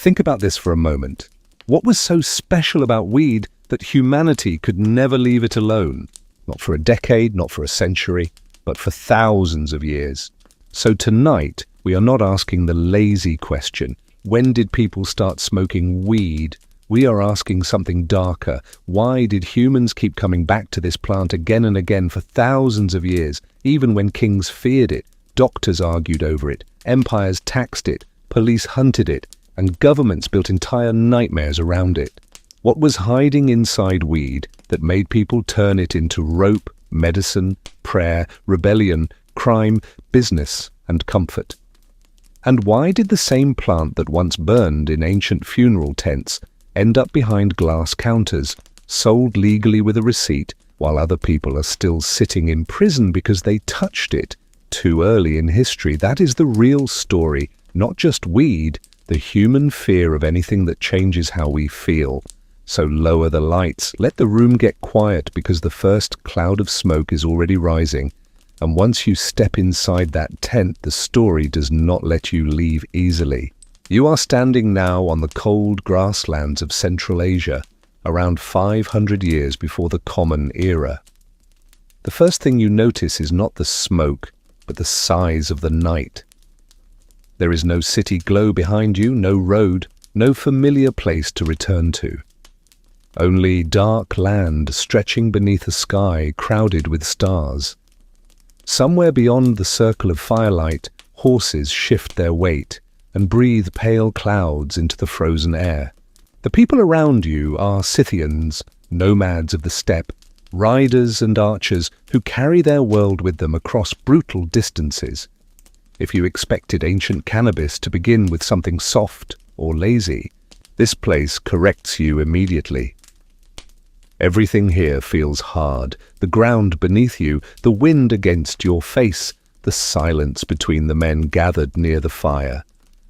Think about this for a moment. What was so special about weed that humanity could never leave it alone? Not for a decade, not for a century, but for thousands of years. So tonight, we are not asking the lazy question, when did people start smoking weed? We are asking something darker. Why did humans keep coming back to this plant again and again for thousands of years, even when kings feared it, doctors argued over it, empires taxed it, police hunted it, and governments built entire nightmares around it? What was hiding inside weed that made people turn it into rope, medicine, prayer, rebellion, crime, business, and comfort? And why did the same plant that once burned in ancient funeral tents end up behind glass counters, sold legally with a receipt, while other people are still sitting in prison because they touched it too early in history? That is the real story, not just weed, the human fear of anything that changes how we feel. So lower the lights, let the room get quiet because the first cloud of smoke is already rising. And once you step inside that tent, the story does not let you leave easily. You are standing now on the cold grasslands of Central Asia, around 500 years before the Common Era. The first thing you notice is not the smoke, but the size of the night. There is no city glow behind you, no road, no familiar place to return to. Only dark land stretching beneath a sky crowded with stars. Somewhere beyond the circle of firelight, horses shift their weight and breathe pale clouds into the frozen air. The people around you are Scythians, nomads of the steppe, riders and archers who carry their world with them across brutal distances. If you expected ancient cannabis to begin with something soft or lazy, this place corrects you immediately. Everything here feels hard, the ground beneath you, the wind against your face, the silence between the men gathered near the fire.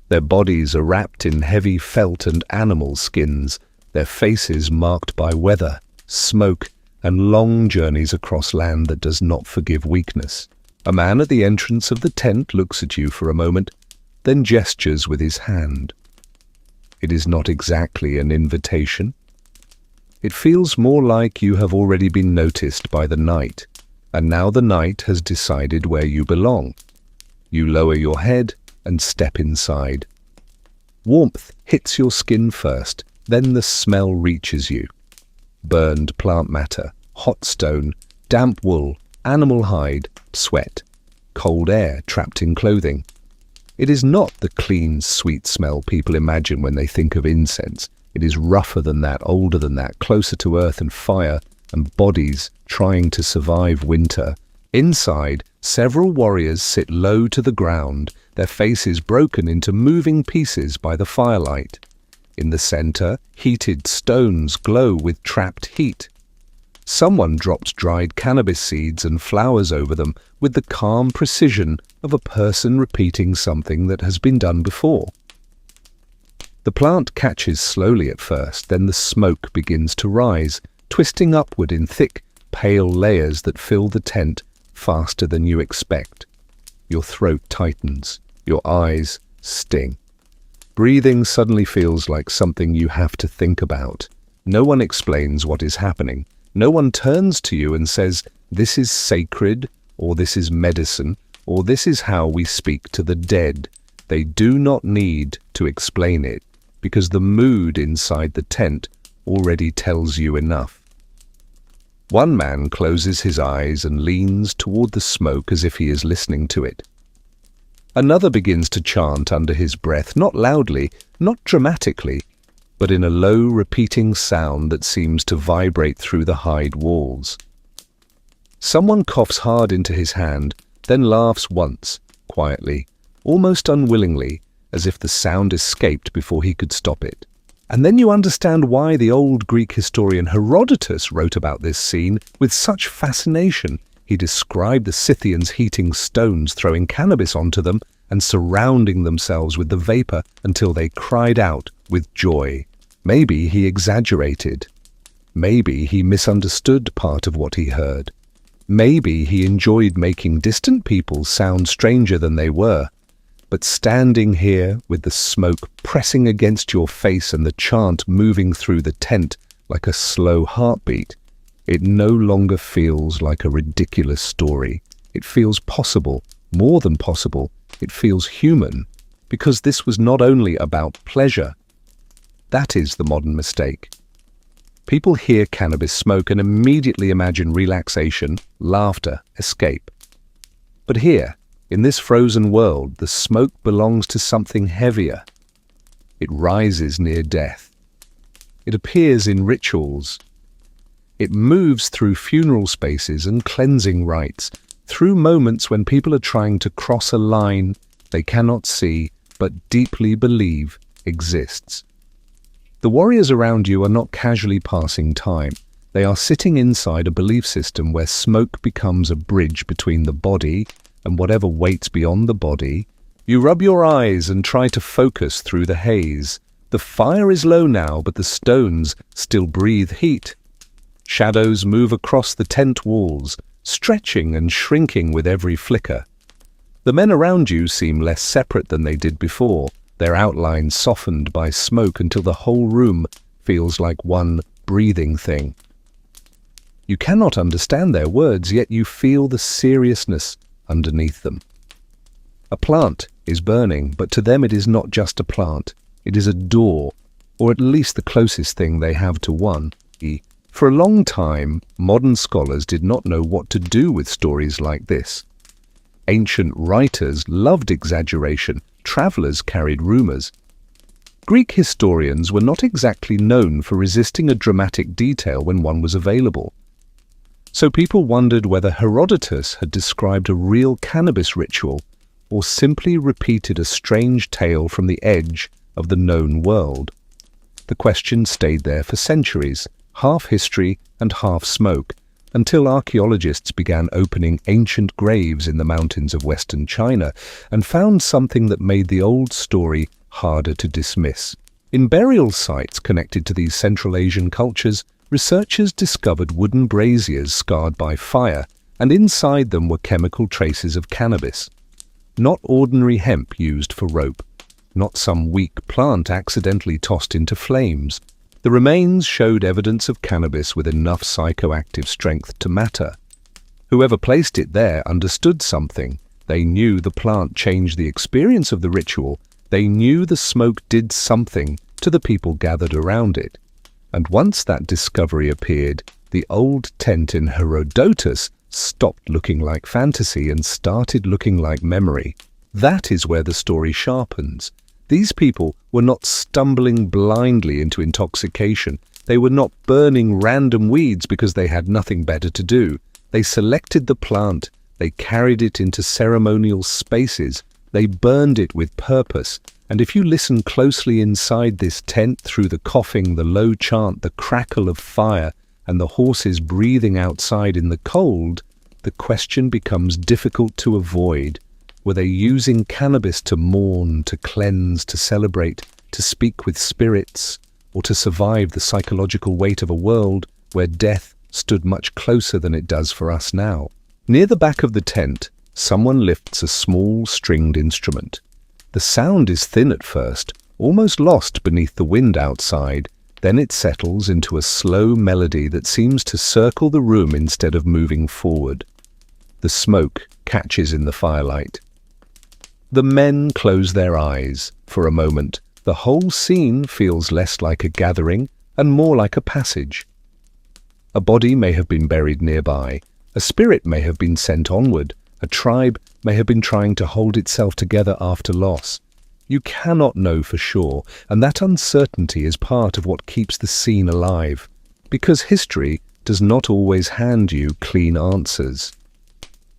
Their bodies are wrapped in heavy felt and animal skins, their faces marked by weather, smoke, and long journeys across land that does not forgive weakness. A man at the entrance of the tent looks at you for a moment, then gestures with his hand. It is not exactly an invitation. It feels more like you have already been noticed by the night, and now the night has decided where you belong. You lower your head and step inside. Warmth hits your skin first, then the smell reaches you. Burned plant matter, hot stone, damp wool, animal hide, sweat, cold air trapped in clothing. It is not the clean, sweet smell people imagine when they think of incense. It is rougher than that, older than that, closer to earth and fire, and bodies trying to survive winter. Inside, several warriors sit low to the ground, their faces broken into moving pieces by the firelight. In the center, heated stones glow with trapped heat. Someone dropped dried cannabis seeds and flowers over them with the calm precision of a person repeating something that has been done before. The plant catches slowly at first, then the smoke begins to rise, twisting upward in thick, pale layers that fill the tent faster than you expect. Your throat tightens, your eyes sting. Breathing suddenly feels like something you have to think about. No one explains what is happening. No one turns to you and says, "This is sacred," or "This is medicine," or "This is how we speak to the dead." They do not need to explain it, because the mood inside the tent already tells you enough. One man closes his eyes and leans toward the smoke as if he is listening to it. Another begins to chant under his breath, not loudly, not dramatically, but in a low, repeating sound that seems to vibrate through the hide walls. Someone coughs hard into his hand, then laughs once, quietly, almost unwillingly, as if the sound escaped before he could stop it. And then you understand why the old Greek historian Herodotus wrote about this scene with such fascination. He described the Scythians heating stones, throwing cannabis onto them, and surrounding themselves with the vapor until they cried out with joy. Maybe he exaggerated. Maybe he misunderstood part of what he heard. Maybe he enjoyed making distant people sound stranger than they were. But standing here with the smoke pressing against your face and the chant moving through the tent like a slow heartbeat, it no longer feels like a ridiculous story. It feels possible, more than possible. It feels human, because this was not only about pleasure. That is the modern mistake. People hear cannabis smoke and immediately imagine relaxation, laughter, escape. But here, in this frozen world, the smoke belongs to something heavier. It rises near death. It appears in rituals. It moves through funeral spaces and cleansing rites, through moments when people are trying to cross a line they cannot see but deeply believe exists. The warriors around you are not casually passing time. They are sitting inside a belief system where smoke becomes a bridge between the body and whatever waits beyond the body. You rub your eyes and try to focus through the haze. The fire is low now, but the stones still breathe heat. Shadows move across the tent walls, stretching and shrinking with every flicker. The men around you seem less separate than they did before, their outlines softened by smoke until the whole room feels like one breathing thing. You cannot understand their words, yet you feel the seriousness underneath them. A plant is burning, but to them it is not just a plant. It is a door, or at least the closest thing they have to one. For a long time, modern scholars did not know what to do with stories like this. Ancient writers loved exaggeration. Travelers carried rumors. Greek historians were not exactly known for resisting a dramatic detail when one was available. So people wondered whether Herodotus had described a real cannabis ritual or simply repeated a strange tale from the edge of the known world. The question stayed there for centuries, half history and half smoke, until archaeologists began opening ancient graves in the mountains of western China and found something that made the old story harder to dismiss. In burial sites connected to these Central Asian cultures, researchers discovered wooden braziers scarred by fire, and inside them were chemical traces of cannabis. Not ordinary hemp used for rope, not some weak plant accidentally tossed into flames. The remains showed evidence of cannabis with enough psychoactive strength to matter. Whoever placed it there understood something. They knew the plant changed the experience of the ritual. They knew the smoke did something to the people gathered around it. And once that discovery appeared, the old tent in Herodotus stopped looking like fantasy and started looking like memory. That is where the story sharpens. These people were not stumbling blindly into intoxication. They were not burning random weeds because they had nothing better to do. They selected the plant. They carried it into ceremonial spaces. They burned it with purpose. And if you listen closely inside this tent, through the coughing, the low chant, the crackle of fire, and the horses breathing outside in the cold, the question becomes difficult to avoid. Were they using cannabis to mourn, to cleanse, to celebrate, to speak with spirits, or to survive the psychological weight of a world where death stood much closer than it does for us now? Near the back of the tent, someone lifts a small stringed instrument. The sound is thin at first, almost lost beneath the wind outside. Then it settles into a slow melody that seems to circle the room instead of moving forward. The smoke catches in the firelight. The men close their eyes. For a moment, the whole scene feels less like a gathering and more like a passage. A body may have been buried nearby. A spirit may have been sent onward. A tribe may have been trying to hold itself together after loss. You cannot know for sure, and that uncertainty is part of what keeps the scene alive, because history does not always hand you clean answers.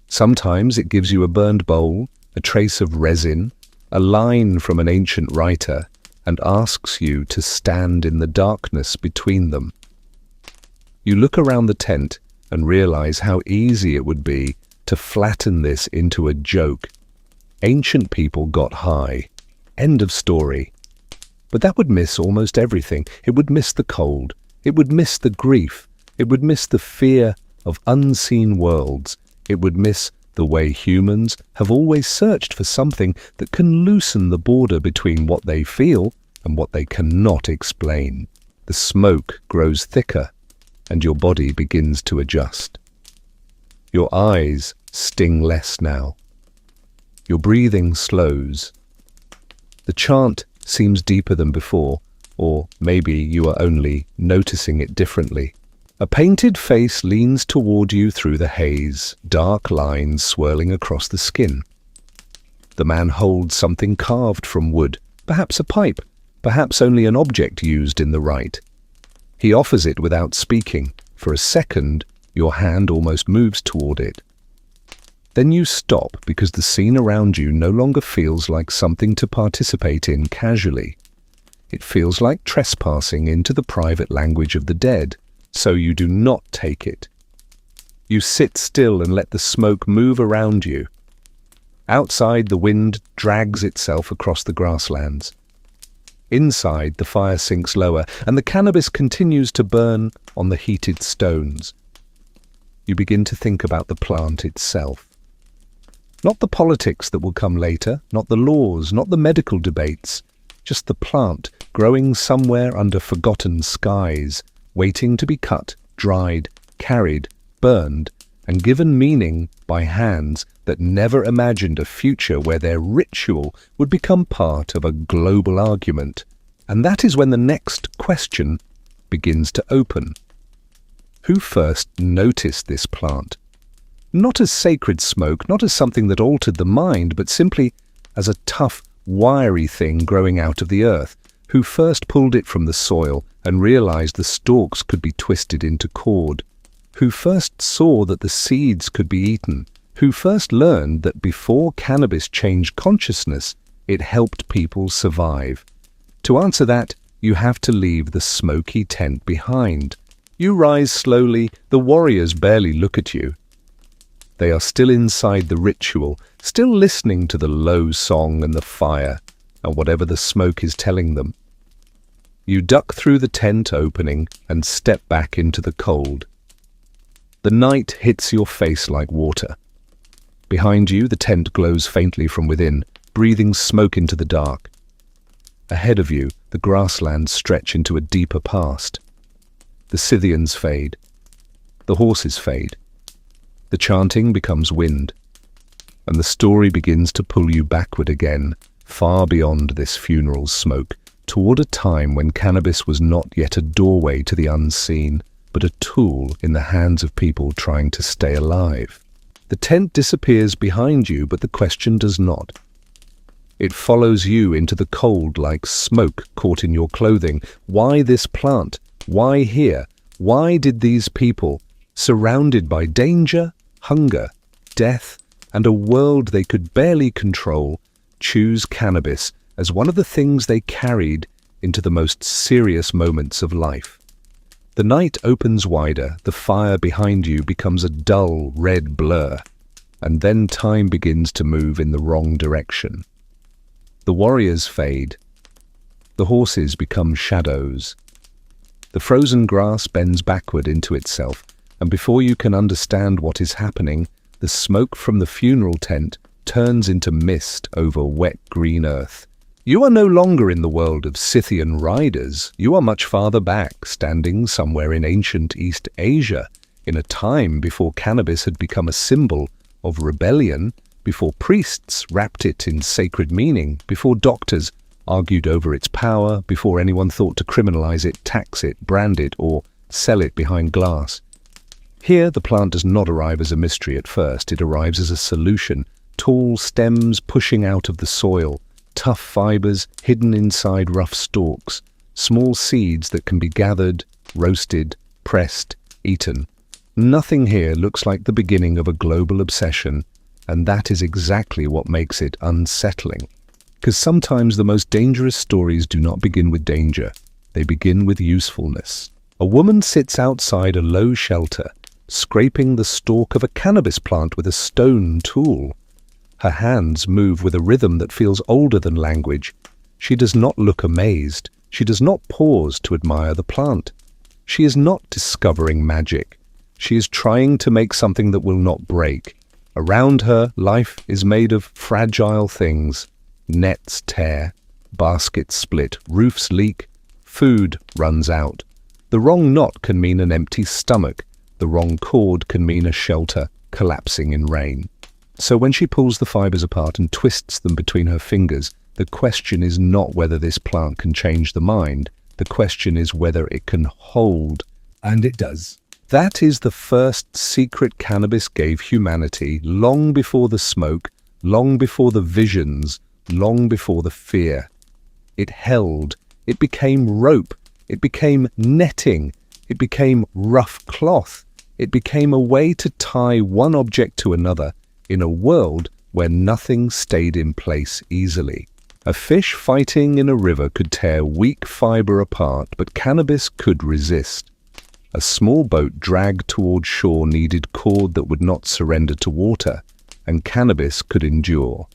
Sometimes it gives you a burned bowl, a trace of resin, a line from an ancient writer, and asks you to stand in the darkness between them. You look around the tent and realize how easy it would be to flatten this into a joke. Ancient people got high. End of story. But that would miss almost everything. It would miss the cold. It would miss the grief. It would miss the fear of unseen worlds. It would miss the way humans have always searched for something that can loosen the border between what they feel and what they cannot explain. The smoke grows thicker, and your body begins to adjust. Your eyes sting less now. Your breathing slows. The chant seems deeper than before, or maybe you are only noticing it differently. A painted face leans toward you through the haze, dark lines swirling across the skin. The man holds something carved from wood, perhaps a pipe, perhaps only an object used in the rite. He offers it without speaking. For a second, your hand almost moves toward it. Then you stop because the scene around you no longer feels like something to participate in casually. It feels like trespassing into the private language of the dead, so you do not take it. You sit still and let the smoke move around you. Outside, the wind drags itself across the grasslands. Inside, the fire sinks lower, and the cannabis continues to burn on the heated stones. You begin to think about the plant itself. Not the politics that will come later, not the laws, not the medical debates, just the plant growing somewhere under forgotten skies, waiting to be cut, dried, carried, burned, and given meaning by hands that never imagined a future where their ritual would become part of a global argument. And that is when the next question begins to open. Who first noticed this plant? Not as sacred smoke, not as something that altered the mind, but simply as a tough, wiry thing growing out of the earth. Who first pulled it from the soil and realized the stalks could be twisted into cord? Who first saw that the seeds could be eaten? Who first learned that before cannabis changed consciousness, it helped people survive? To answer that, you have to leave the smoky tent behind. You rise slowly, the warriors barely look at you. They are still inside the ritual, still listening to the low song and the fire, and whatever the smoke is telling them. You duck through the tent opening and step back into the cold. The night hits your face like water. Behind you, the tent glows faintly from within, breathing smoke into the dark. Ahead of you, the grasslands stretch into a deeper past. The Scythians fade. The horses fade. The chanting becomes wind, and the story begins to pull you backward again, far beyond this funeral smoke, toward a time when cannabis was not yet a doorway to the unseen, but a tool in the hands of people trying to stay alive. The tent disappears behind you, but the question does not. It follows you into the cold like smoke caught in your clothing. Why this plant? Why here? Why did these people, surrounded by danger, hunger, death, and a world they could barely control, choose cannabis as one of the things they carried into the most serious moments of life? The night opens wider, the fire behind you becomes a dull red blur, and then time begins to move in the wrong direction. The warriors fade. The horses become shadows. The frozen grass bends backward into itself, and before you can understand what is happening, the smoke from the funeral tent turns into mist over wet green earth. You are no longer in the world of Scythian riders. You are much farther back, standing somewhere in ancient East Asia, in a time before cannabis had become a symbol of rebellion, before priests wrapped it in sacred meaning, before doctors argued over its power, before anyone thought to criminalize it, tax it, brand it, or sell it behind glass. Here, the plant does not arrive as a mystery at first. It arrives as a solution, tall stems pushing out of the soil, tough fibers hidden inside rough stalks, small seeds that can be gathered, roasted, pressed, eaten. Nothing here looks like the beginning of a global obsession, and that is exactly what makes it unsettling. Because sometimes the most dangerous stories do not begin with danger. They begin with usefulness. A woman sits outside a low shelter, scraping the stalk of a cannabis plant with a stone tool. Her hands move with a rhythm that feels older than language. She does not look amazed. She does not pause to admire the plant. She is not discovering magic. She is trying to make something that will not break. Around her, life is made of fragile things. Nets tear, baskets split, roofs leak, food runs out. The wrong knot can mean an empty stomach. The wrong cord can mean a shelter collapsing in rain. So when she pulls the fibers apart and twists them between her fingers, the question is not whether this plant can change the mind. The question is whether it can hold. And it does. That is the first secret cannabis gave humanity, long before the smoke, long before the visions, long before the fear. It held. It became rope. It became netting. It became rough cloth. It became a way to tie one object to another in a world where nothing stayed in place easily. A fish fighting in a river could tear weak fiber apart, but cannabis could resist. A small boat dragged toward shore needed cord that would not surrender to water, and cannabis could endure.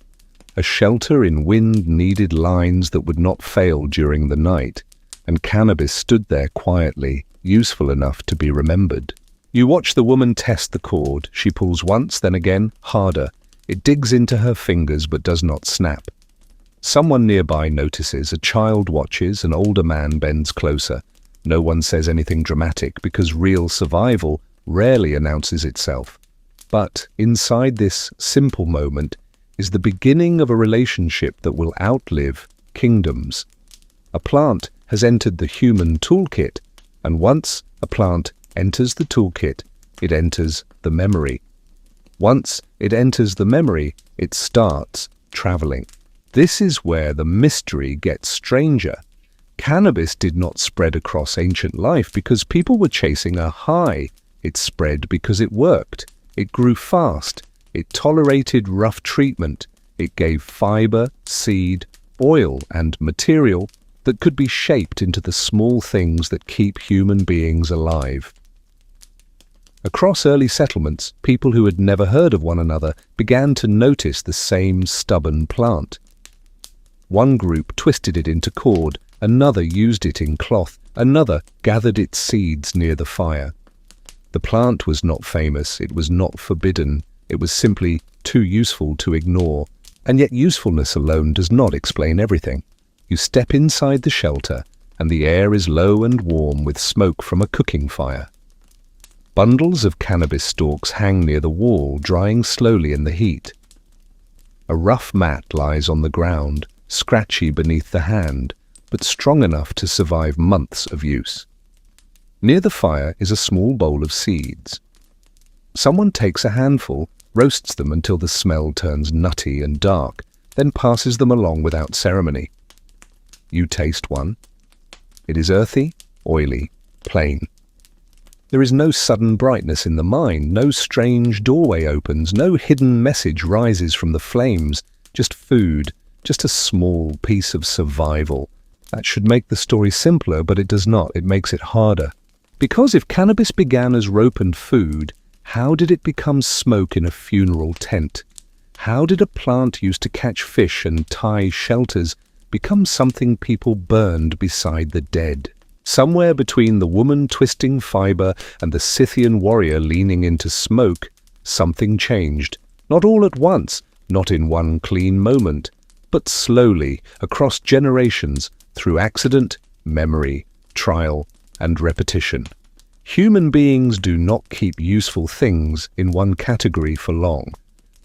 A shelter in wind needed lines that would not fail during the night, and cannabis stood there quietly, useful enough to be remembered. You watch the woman test the cord. She pulls once, then again, harder. It digs into her fingers but does not snap. Someone nearby notices, a child watches, an older man bends closer. No one says anything dramatic because real survival rarely announces itself. But inside this simple moment is the beginning of a relationship that will outlive kingdoms. A plant has entered the human toolkit, and once a plant enters the toolkit, it enters the memory. Once it enters the memory, it starts traveling. This is where the mystery gets stranger. Cannabis did not spread across ancient life because people were chasing a high. It spread because it worked. It grew fast. It tolerated rough treatment. It gave fiber, seed, oil, and material that could be shaped into the small things that keep human beings alive. Across early settlements, people who had never heard of one another began to notice the same stubborn plant. One group twisted it into cord, another used it in cloth, another gathered its seeds near the fire. The plant was not famous, it was not forbidden, it was simply too useful to ignore. And yet usefulness alone does not explain everything. You step inside the shelter, and the air is low and warm with smoke from a cooking fire. Bundles of cannabis stalks hang near the wall, drying slowly in the heat. A rough mat lies on the ground, scratchy beneath the hand, but strong enough to survive months of use. Near the fire is a small bowl of seeds. Someone takes a handful, roasts them until the smell turns nutty and dark, then passes them along without ceremony. You taste one. It is earthy, oily, plain. There is no sudden brightness in the mind, no strange doorway opens, no hidden message rises from the flames, just food, just a small piece of survival. That should make the story simpler, but it does not. It makes it harder. Because if cannabis began as rope and food, how did it become smoke in a funeral tent? How did a plant used to catch fish and tie shelters become something people burned beside the dead? Somewhere between the woman twisting fiber and the Scythian warrior leaning into smoke, something changed. Not all at once, not in one clean moment, but slowly, across generations, through accident, memory, trial, and repetition. Human beings do not keep useful things in one category for long.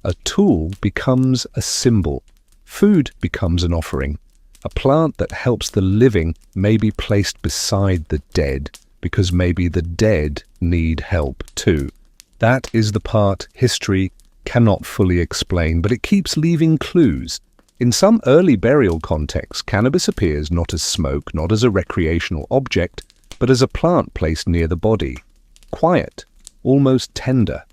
A tool becomes a symbol. Food becomes an offering. A plant that helps the living may be placed beside the dead, because maybe the dead need help too. That is the part history cannot fully explain, but it keeps leaving clues. In some early burial contexts, cannabis appears not as smoke, not as a recreational object, but as a plant placed near the body. Quiet, almost tender.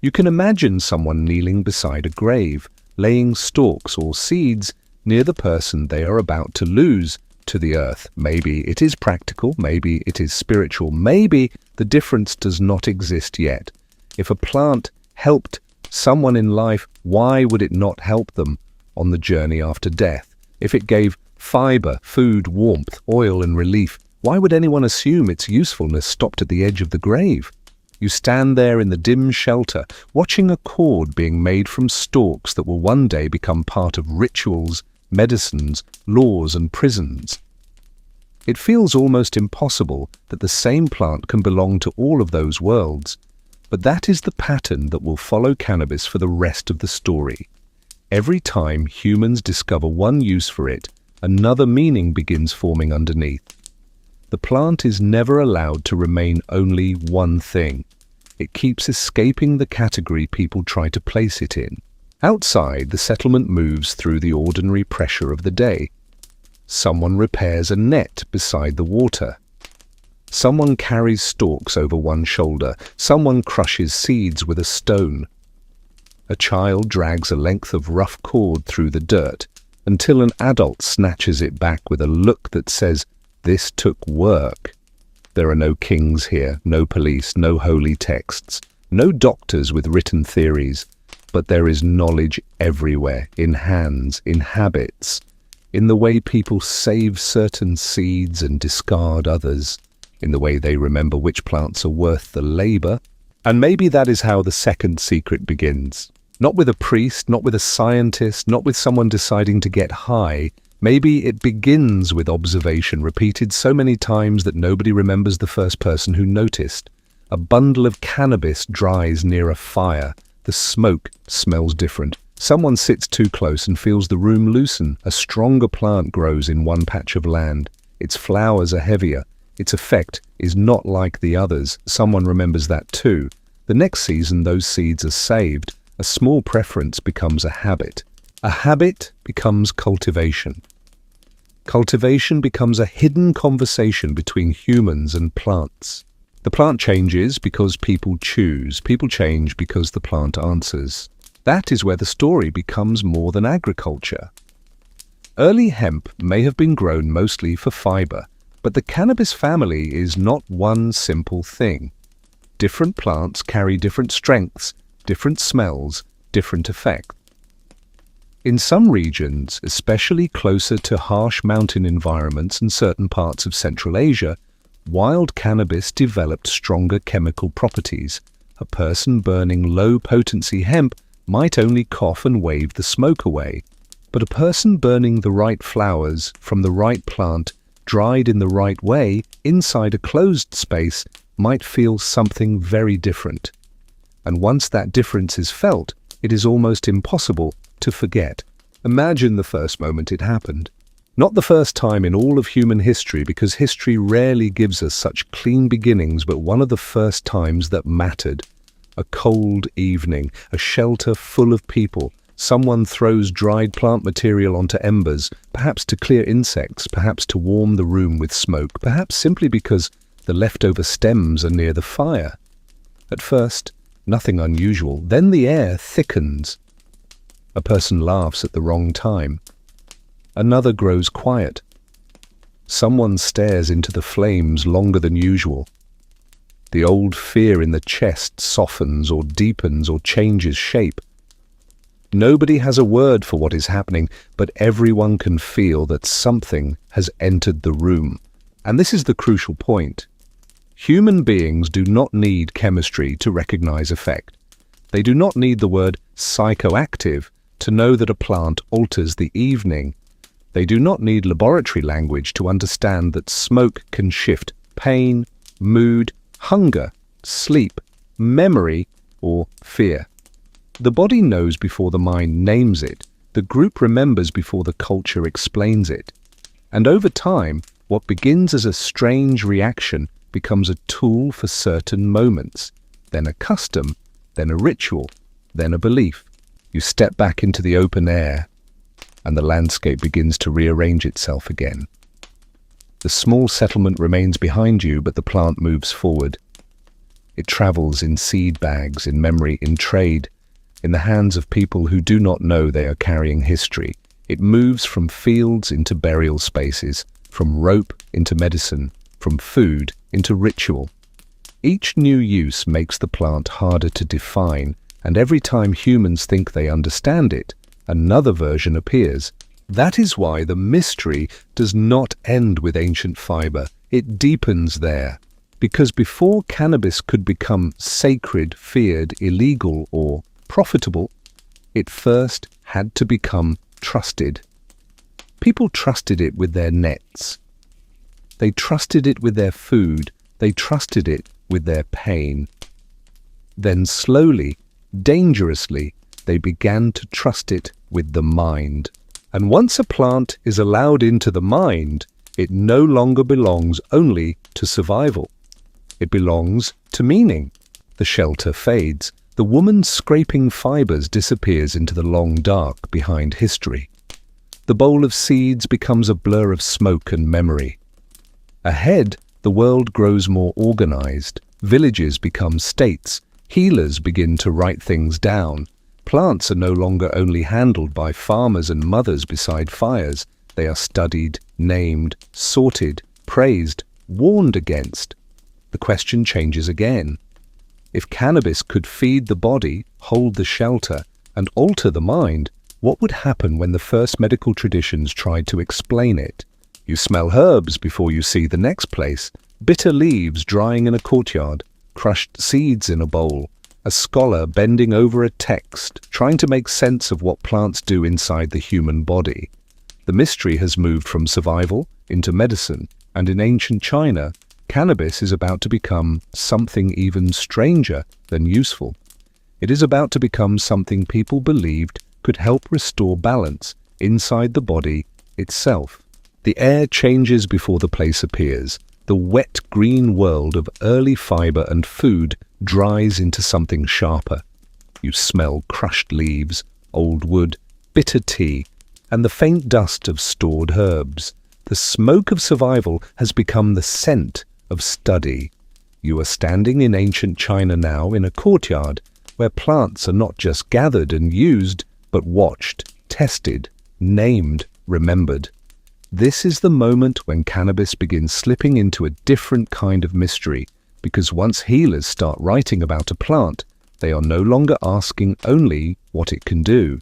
You can imagine someone kneeling beside a grave, laying stalks or seeds near the person they are about to lose to the earth. Maybe it is practical, maybe it is spiritual, maybe the difference does not exist yet. If a plant helped someone in life, why would it not help them on the journey after death? If it gave fiber, food, warmth, oil, and relief, why would anyone assume its usefulness stopped at the edge of the grave? You stand there in the dim shelter, watching a cord being made from stalks that will one day become part of rituals, medicines, laws, and prisons. It feels almost impossible that the same plant can belong to all of those worlds, but that is the pattern that will follow cannabis for the rest of the story. Every time humans discover one use for it, another meaning begins forming underneath. The plant is never allowed to remain only one thing. It keeps escaping the category people try to place it in. Outside, the settlement moves through the ordinary pressure of the day. Someone repairs a net beside the water. Someone carries stalks over one shoulder. Someone crushes seeds with a stone. A child drags a length of rough cord through the dirt until an adult snatches it back with a look that says, "This took work." There are no kings here, no police, no holy texts, no doctors with written theories, but there is knowledge everywhere, in hands, in habits, in the way people save certain seeds and discard others, in the way they remember which plants are worth the labor. And maybe that is how the second secret begins. Not with a priest, not with a scientist, not with someone deciding to get high. Maybe it begins with observation repeated so many times that nobody remembers the first person who noticed. A bundle of cannabis dries near a fire. The smoke smells different. Someone sits too close and feels the room loosen. A stronger plant grows in one patch of land. Its flowers are heavier. Its effect is not like the others. Someone remembers that too. The next season, those seeds are saved. A small preference becomes a habit. A habit becomes cultivation. Cultivation becomes a hidden conversation between humans and plants. The plant changes because people choose. People change because the plant answers. That is where the story becomes more than agriculture. Early hemp may have been grown mostly for fiber, but the cannabis family is not one simple thing. Different plants carry different strengths, different smells, different effects. In some regions, especially closer to harsh mountain environments and certain parts of Central Asia, wild cannabis developed stronger chemical properties. A person burning low-potency hemp might only cough and wave the smoke away, but a person burning the right flowers from the right plant, dried in the right way, inside a closed space, might feel something very different. And once that difference is felt, it is almost impossible to forget. Imagine the first moment it happened. Not the first time in all of human history, because history rarely gives us such clean beginnings, but one of the first times that mattered. A cold evening, a shelter full of people. Someone throws dried plant material onto embers, perhaps to clear insects, perhaps to warm the room with smoke, perhaps simply because the leftover stems are near the fire. At first, nothing unusual. Then the air thickens. A person laughs at the wrong time. Another grows quiet. Someone stares into the flames longer than usual. The old fear in the chest softens or deepens or changes shape. Nobody has a word for what is happening, but everyone can feel that something has entered the room. And this is the crucial point. Human beings do not need chemistry to recognize effect. They do not need the word psychoactive to know that a plant alters the evening. They do not need laboratory language to understand that smoke can shift pain, mood, hunger, sleep, memory, or fear. The body knows before the mind names it. The group remembers before the culture explains it. And over time, what begins as a strange reaction becomes a tool for certain moments, then a custom, then a ritual, then a belief. You step back into the open air, and the landscape begins to rearrange itself again. The small settlement remains behind you, but the plant moves forward. It travels in seed bags, in memory, in trade, in the hands of people who do not know they are carrying history. It moves from fields into burial spaces, from rope into medicine, from food into ritual. Each new use makes the plant harder to define, and every time humans think they understand it, another version appears. That is why the mystery does not end with ancient fiber. It deepens there. Because before cannabis could become sacred, feared, illegal, or profitable, it first had to become trusted. People trusted it with their nets. They trusted it with their food. They trusted it with their pain. Then slowly, dangerously, they began to trust it with the mind. And once a plant is allowed into the mind, it no longer belongs only to survival. It belongs to meaning. The shelter fades. The woman scraping fibers disappears into the long dark behind history. The bowl of seeds becomes a blur of smoke and memory. Ahead, the world grows more organized. Villages become states. Healers begin to write things down. Plants are no longer only handled by farmers and mothers beside fires. They are studied, named, sorted, praised, warned against. The question changes again. If cannabis could feed the body, hold the shelter, and alter the mind, what would happen when the first medical traditions tried to explain it? You smell herbs before you see the next place. Bitter leaves drying in a courtyard, crushed seeds in a bowl, a scholar bending over a text, trying to make sense of what plants do inside the human body. The mystery has moved from survival into medicine, and in ancient China, cannabis is about to become something even stranger than useful. It is about to become something people believed could help restore balance inside the body itself. The air changes before the place appears. The wet green world of early fiber and food dries into something sharper. You smell crushed leaves, old wood, bitter tea, and the faint dust of stored herbs. The smoke of survival has become the scent of study. You are standing in ancient China now in a courtyard where plants are not just gathered and used, but watched, tested, named, remembered. This is the moment when cannabis begins slipping into a different kind of mystery, because once healers start writing about a plant, they are no longer asking only what it can do.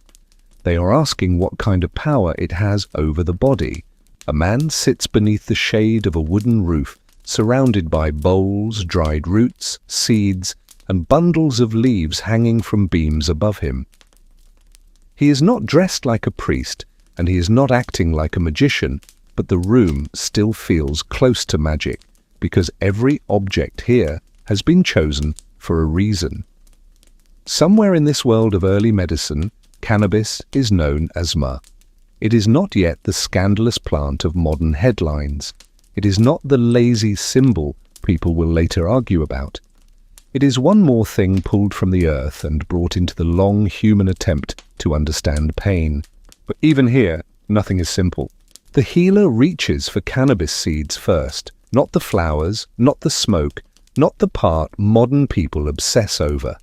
They are asking what kind of power it has over the body. A man sits beneath the shade of a wooden roof, surrounded by bowls, dried roots, seeds, and bundles of leaves hanging from beams above him. He is not dressed like a priest, and he is not acting like a magician, but the room still feels close to magic, because every object here has been chosen for a reason. Somewhere in this world of early medicine, cannabis is known as myrrh. It is not yet the scandalous plant of modern headlines. It is not the lazy symbol people will later argue about. It is one more thing pulled from the earth and brought into the long human attempt to understand pain. But even here, nothing is simple. The healer reaches for cannabis seeds first, not the flowers, not the smoke, not the part modern people obsess over.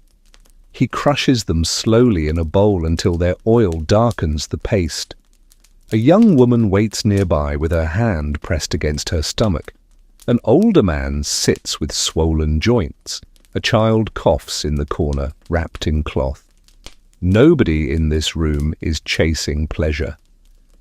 He crushes them slowly in a bowl until their oil darkens the paste. A young woman waits nearby with her hand pressed against her stomach. An older man sits with swollen joints. A child coughs in the corner, wrapped in cloth. Nobody in this room is chasing pleasure.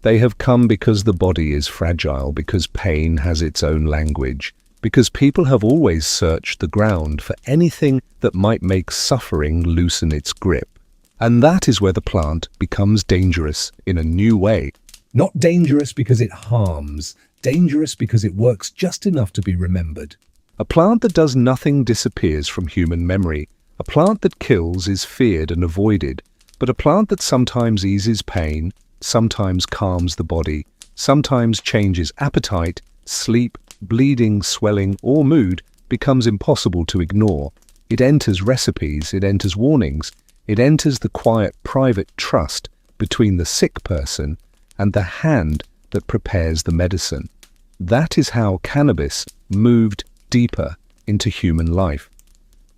They have come because the body is fragile, because pain has its own language, because people have always searched the ground for anything that might make suffering loosen its grip. And that is where the plant becomes dangerous in a new way. Not dangerous because it harms, dangerous because it works just enough to be remembered. A plant that does nothing disappears from human memory. A plant that kills is feared and avoided, but a plant that sometimes eases pain, sometimes calms the body, sometimes changes appetite, sleep, bleeding, swelling, or mood becomes impossible to ignore. It enters recipes, it enters warnings, it enters the quiet, private trust between the sick person and the hand that prepares the medicine. That is how cannabis moved deeper into human life.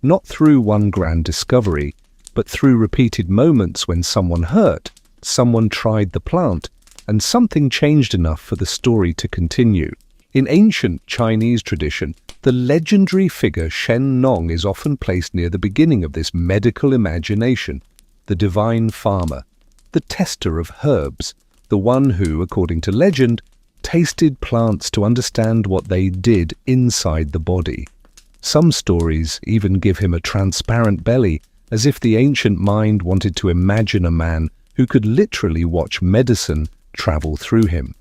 Not through one grand discovery, but through repeated moments when someone hurt, someone tried the plant, and something changed enough for the story to continue. In ancient Chinese tradition, the legendary figure Shen Nong is often placed near the beginning of this medical imagination, the divine farmer, the tester of herbs, the one who, according to legend, tasted plants to understand what they did inside the body. Some stories even give him a transparent belly, as if the ancient mind wanted to imagine a man who could literally watch medicine travel through him.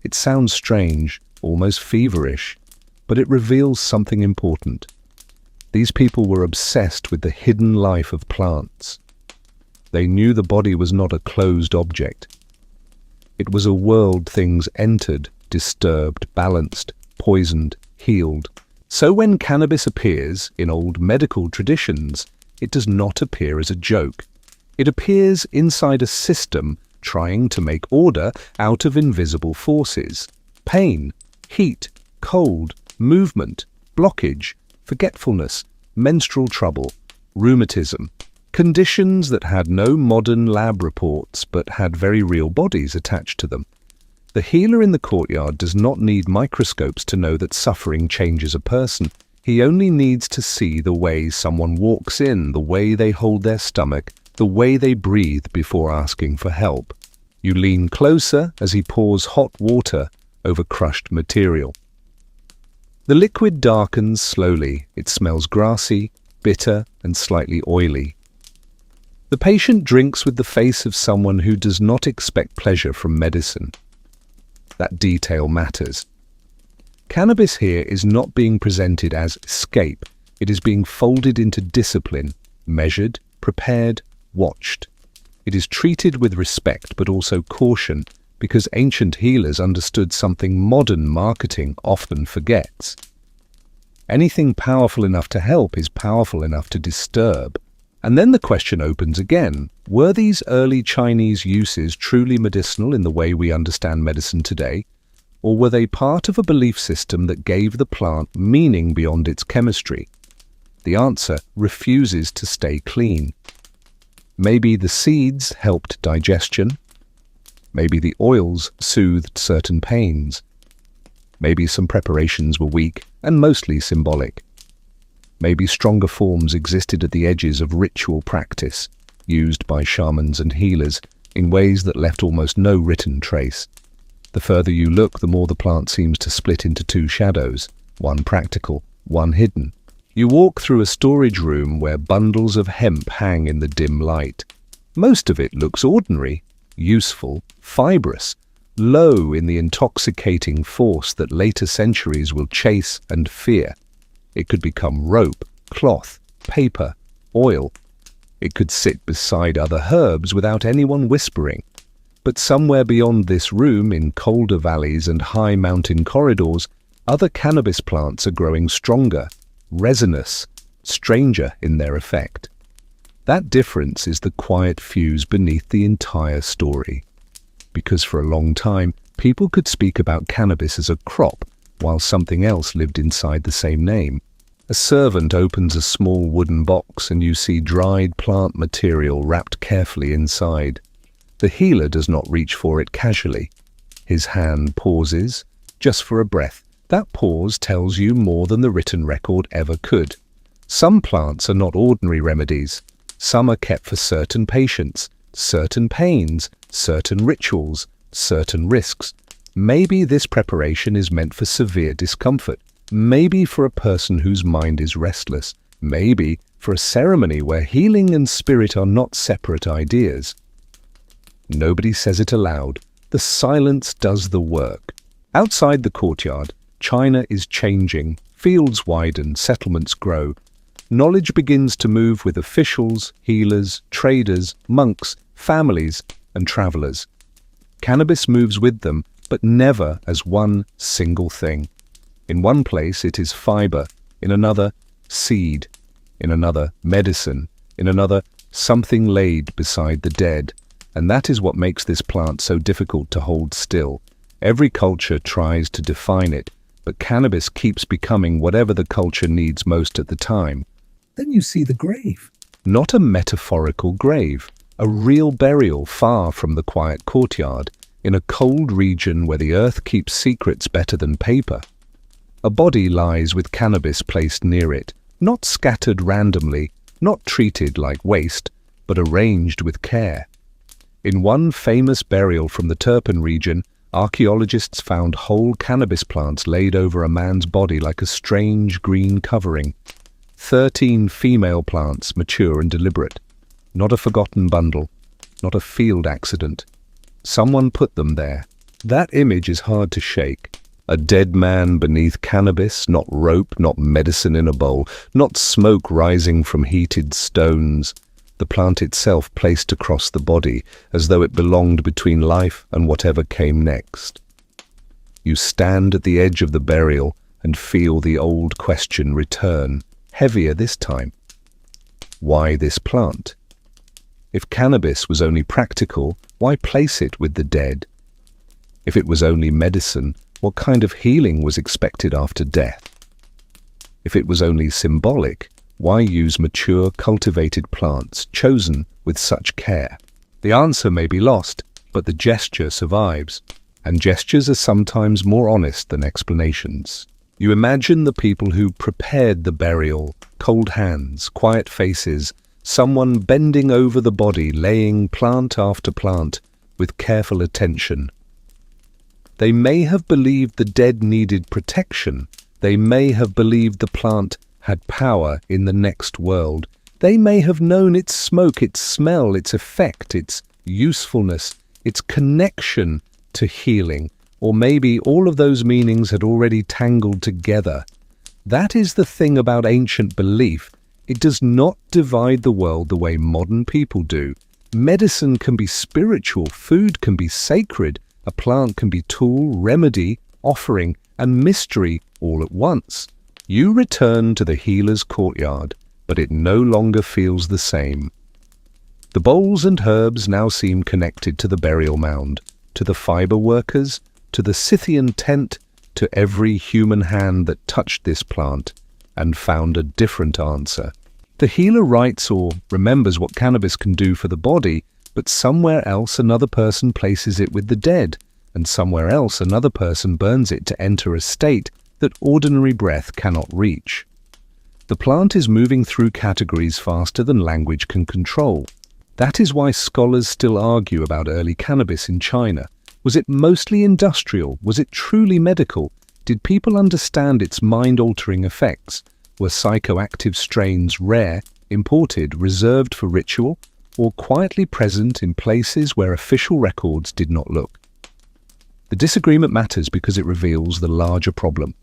It sounds strange, almost feverish, but it reveals something important. These people were obsessed with the hidden life of plants. They knew the body was not a closed object. It was a world things entered, disturbed, balanced, poisoned, healed. So when cannabis appears in old medical traditions, it does not appear as a joke. It appears inside a system trying to make order out of invisible forces. Pain, heat, cold, movement, blockage, forgetfulness, menstrual trouble, rheumatism. Conditions that had no modern lab reports but had very real bodies attached to them. The healer in the courtyard does not need microscopes to know that suffering changes a person. He only needs to see the way someone walks in, the way they hold their stomach, the way they breathe before asking for help. You lean closer as he pours hot water over crushed material. The liquid darkens slowly. It smells grassy, bitter, and slightly oily. The patient drinks with the face of someone who does not expect pleasure from medicine. That detail matters. Cannabis here is not being presented as escape. It is being folded into discipline, measured, prepared, watched. It is treated with respect but also caution, because ancient healers understood something modern marketing often forgets. Anything powerful enough to help is powerful enough to disturb. And then the question opens again. Were these early Chinese uses truly medicinal in the way we understand medicine today? Or were they part of a belief system that gave the plant meaning beyond its chemistry? The answer refuses to stay clean. Maybe the seeds helped digestion. Maybe the oils soothed certain pains. Maybe some preparations were weak and mostly symbolic. Maybe stronger forms existed at the edges of ritual practice, used by shamans and healers in ways that left almost no written trace. The further you look, the more the plant seems to split into two shadows, one practical, one hidden. You walk through a storage room where bundles of hemp hang in the dim light. Most of it looks ordinary, useful, fibrous, low in the intoxicating force that later centuries will chase and fear. It could become rope, cloth, paper, oil. It could sit beside other herbs without anyone whispering. But somewhere beyond this room, in colder valleys and high mountain corridors, other cannabis plants are growing stronger, resinous, stranger in their effect. That difference is the quiet fuse beneath the entire story. Because for a long time, people could speak about cannabis as a crop, while something else lived inside the same name. A servant opens a small wooden box and you see dried plant material wrapped carefully inside. The healer does not reach for it casually. His hand pauses, just for a breath. That pause tells you more than the written record ever could. Some plants are not ordinary remedies. Some are kept for certain patients, certain pains, certain rituals, certain risks. Maybe this preparation is meant for severe discomfort. Maybe for a person whose mind is restless. Maybe for a ceremony where healing and spirit are not separate ideas. Nobody says it aloud. The silence does the work. Outside the courtyard, China is changing. Fields widen, settlements grow. Knowledge begins to move with officials, healers, traders, monks, families, and travelers. Cannabis moves with them, but never as one single thing. In one place it is fiber, in another seed, in another medicine, in another something laid beside the dead. And that is what makes this plant so difficult to hold still. Every culture tries to define it, but cannabis keeps becoming whatever the culture needs most at the time. Then you see the grave. Not a metaphorical grave, a real burial far from the quiet courtyard, in a cold region where the earth keeps secrets better than paper. A body lies with cannabis placed near it, not scattered randomly, not treated like waste, but arranged with care. In one famous burial from the Turpan region, Archaeologists found whole cannabis plants laid over a man's body like a strange green covering. 13 female plants, mature and deliberate. Not a forgotten bundle, not a field accident. Someone put them there. That image is hard to shake. A dead man beneath cannabis, not rope, not medicine in a bowl, not smoke rising from heated stones. The plant itself placed across the body, as though it belonged between life and whatever came next. You stand at the edge of the burial and feel the old question return, heavier this time. Why this plant? If cannabis was only practical, why place it with the dead? If it was only medicine, what kind of healing was expected after death? If it was only symbolic, why use mature, cultivated plants, chosen with such care? The answer may be lost, but the gesture survives, and gestures are sometimes more honest than explanations. You imagine the people who prepared the burial, cold hands, quiet faces, someone bending over the body, laying plant after plant with careful attention. They may have believed the dead needed protection. They may have believed the plant had power in the next world. They may have known its smoke, its smell, its effect, its usefulness, its connection to healing, or maybe all of those meanings had already tangled together. That is the thing about ancient belief. It does not divide the world the way modern people do. Medicine can be spiritual, food can be sacred, a plant can be tool, remedy, offering, and mystery all at once. You return to the healer's courtyard, but it no longer feels the same. The bowls and herbs now seem connected to the burial mound, to the fiber workers, to the Scythian tent, to every human hand that touched this plant and found a different answer. The healer writes or remembers what cannabis can do for the body, but somewhere else another person places it with the dead, and somewhere else another person burns it to enter a state that ordinary breath cannot reach. The plant is moving through categories faster than language can control. That is why scholars still argue about early cannabis in China. Was it mostly industrial? Was it truly medical? Did people understand its mind-altering effects? Were psychoactive strains rare, imported, reserved for ritual, or quietly present in places where official records did not look? The disagreement matters because it reveals the larger problem.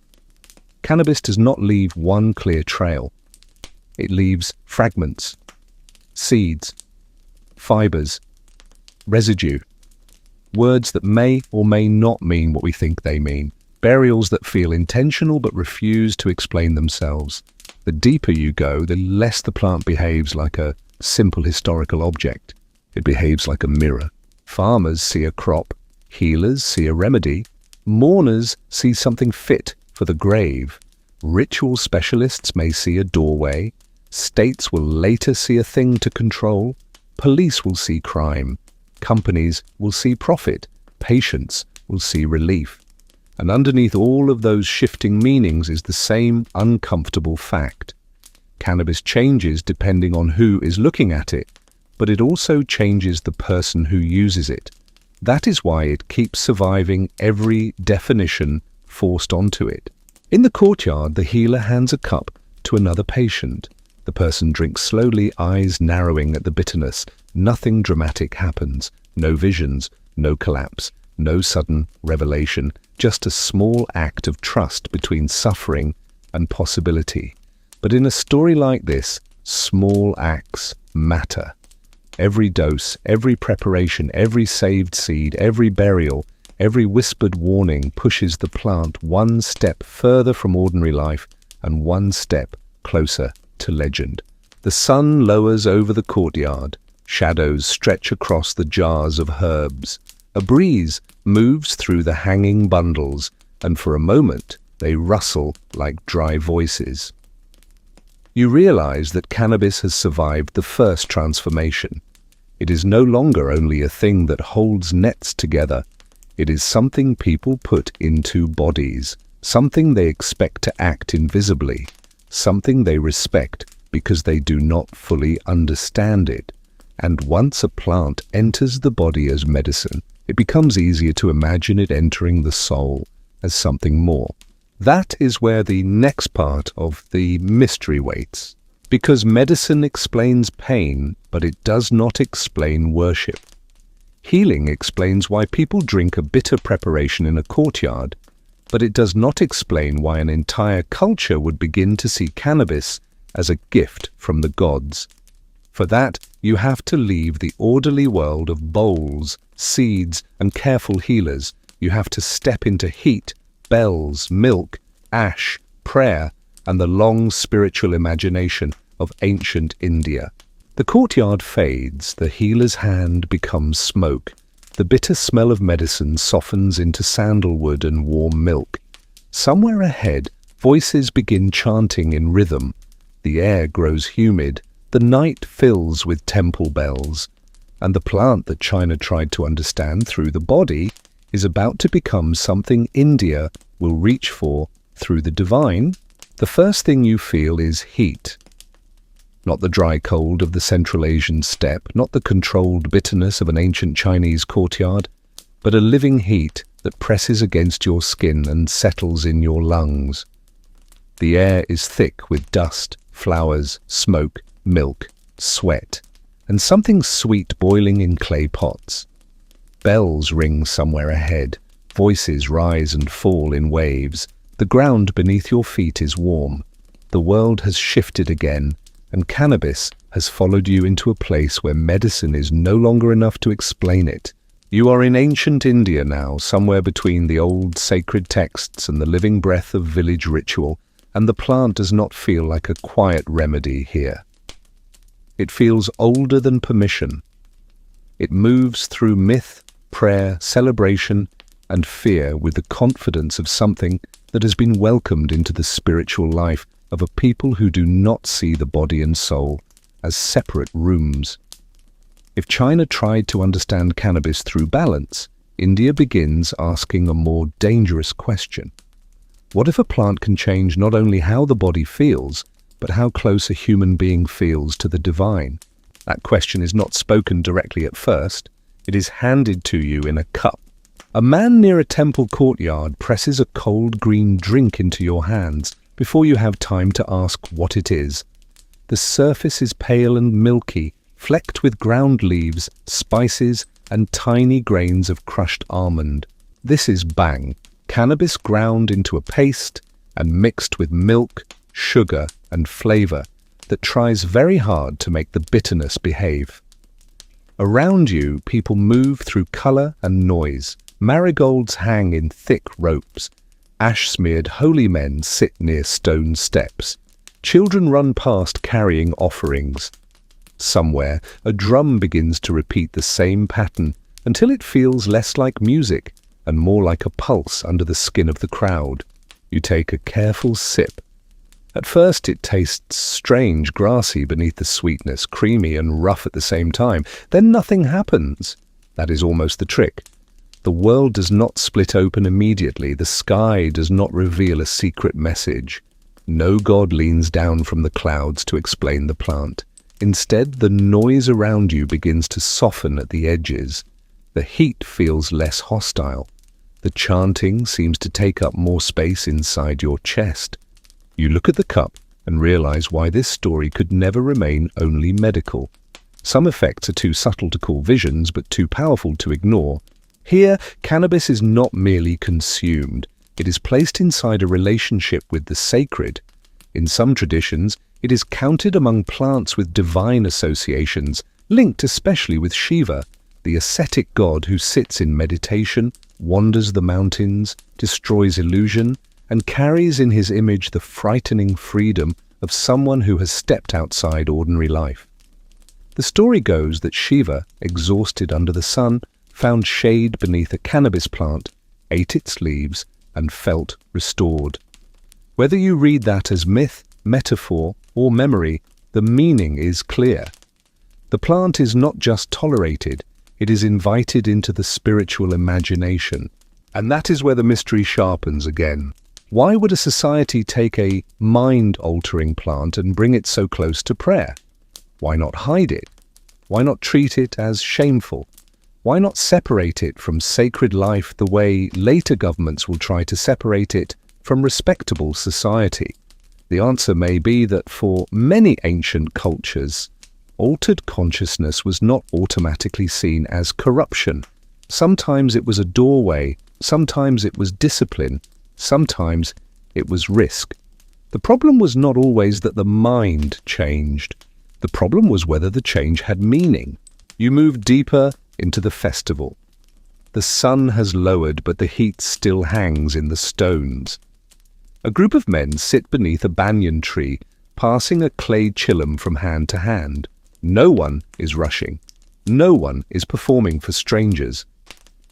Cannabis does not leave one clear trail. It leaves fragments, seeds, fibers, residue, words that may or may not mean what we think they mean, burials that feel intentional but refuse to explain themselves. The deeper you go, the less the plant behaves like a simple historical object. It behaves like a mirror. Farmers see a crop, healers see a remedy, mourners see something fit for the grave. Ritual specialists may see a doorway. States will later see a thing to control. Police will see crime. Companies will see profit. Patients will see relief. And underneath all of those shifting meanings is the same uncomfortable fact. Cannabis changes depending on who is looking at it, but it also changes the person who uses it. That is why it keeps surviving every definition forced onto it. In the courtyard, the healer hands a cup to another patient. The person drinks slowly, eyes narrowing at the bitterness. Nothing dramatic happens. No visions, no collapse, no sudden revelation. Just a small act of trust between suffering and possibility. But in a story like this, small acts matter. Every dose, every preparation, every saved seed, every burial, every whispered warning pushes the plant one step further from ordinary life and one step closer to legend. The sun lowers over the courtyard. Shadows stretch across the jars of herbs. A breeze moves through the hanging bundles, and for a moment they rustle like dry voices. You realize that cannabis has survived the first transformation. It is no longer only a thing that holds nets together. It is something people put into bodies, something they expect to act invisibly, something they respect because they do not fully understand it. And once a plant enters the body as medicine, it becomes easier to imagine it entering the soul as something more. That is where the next part of the mystery waits. Because medicine explains pain, but it does not explain worship. Healing explains why people drink a bitter preparation in a courtyard, but it does not explain why an entire culture would begin to see cannabis as a gift from the gods. For that, you have to leave the orderly world of bowls, seeds, and careful healers. You have to step into heat, bells, milk, ash, prayer, and the long spiritual imagination of ancient India. The courtyard fades, the healer's hand becomes smoke. The bitter smell of medicine softens into sandalwood and warm milk. Somewhere ahead, voices begin chanting in rhythm. The air grows humid, the night fills with temple bells, and the plant that China tried to understand through the body is about to become something India will reach for through the divine. The first thing you feel is heat. Not the dry cold of the Central Asian steppe, not the controlled bitterness of an ancient Chinese courtyard, but a living heat that presses against your skin and settles in your lungs. The air is thick with dust, flowers, smoke, milk, sweat, and something sweet boiling in clay pots. Bells ring somewhere ahead, voices rise and fall in waves. The ground beneath your feet is warm. The world has shifted again, and cannabis has followed you into a place where medicine is no longer enough to explain it. You are in ancient India now, somewhere between the old sacred texts and the living breath of village ritual, and the plant does not feel like a quiet remedy here. It feels older than permission. It moves through myth, prayer, celebration, and fear with the confidence of something that has been welcomed into the spiritual life of a people who do not see the body and soul as separate rooms. If China tried to understand cannabis through balance, India begins asking a more dangerous question. What if a plant can change not only how the body feels, but how close a human being feels to the divine? That question is not spoken directly at first. It is handed to you in a cup. A man near a temple courtyard presses a cold green drink into your hands before you have time to ask what it is. The surface is pale and milky, flecked with ground leaves, spices, and tiny grains of crushed almond. This is bang, cannabis ground into a paste and mixed with milk, sugar, and flavor that tries very hard to make the bitterness behave. Around you, people move through color and noise. Marigolds hang in thick ropes. Ash-smeared holy men sit near stone steps. Children run past carrying offerings. Somewhere, a drum begins to repeat the same pattern until it feels less like music and more like a pulse under the skin of the crowd. You take a careful sip. At first it tastes strange, grassy beneath the sweetness, creamy and rough at the same time. Then nothing happens. That is almost the trick. The world does not split open immediately. The sky does not reveal a secret message. No god leans down from the clouds to explain the plant. Instead, the noise around you begins to soften at the edges. The heat feels less hostile. The chanting seems to take up more space inside your chest. You look at the cup and realize why this story could never remain only medical. Some effects are too subtle to call visions, but too powerful to ignore. Here, cannabis is not merely consumed. It is placed inside a relationship with the sacred. In some traditions, it is counted among plants with divine associations, linked especially with Shiva, the ascetic god who sits in meditation, wanders the mountains, destroys illusion, and carries in his image the frightening freedom of someone who has stepped outside ordinary life. The story goes that Shiva, exhausted under the sun, found shade beneath a cannabis plant, ate its leaves, and felt restored. Whether you read that as myth, metaphor, or memory, the meaning is clear. The plant is not just tolerated, it is invited into the spiritual imagination. And that is where the mystery sharpens again. Why would a society take a mind-altering plant and bring it so close to prayer? Why not hide it? Why not treat it as shameful? Why not separate it from sacred life the way later governments will try to separate it from respectable society? The answer may be that for many ancient cultures, altered consciousness was not automatically seen as corruption. Sometimes it was a doorway, sometimes it was discipline, sometimes it was risk. The problem was not always that the mind changed. The problem was whether the change had meaning. You move deeper into the festival. The sun has lowered, but the heat still hangs in the stones. A group of men sit beneath a banyan tree, passing a clay chillum from hand to hand. No one is rushing. No one is performing for strangers.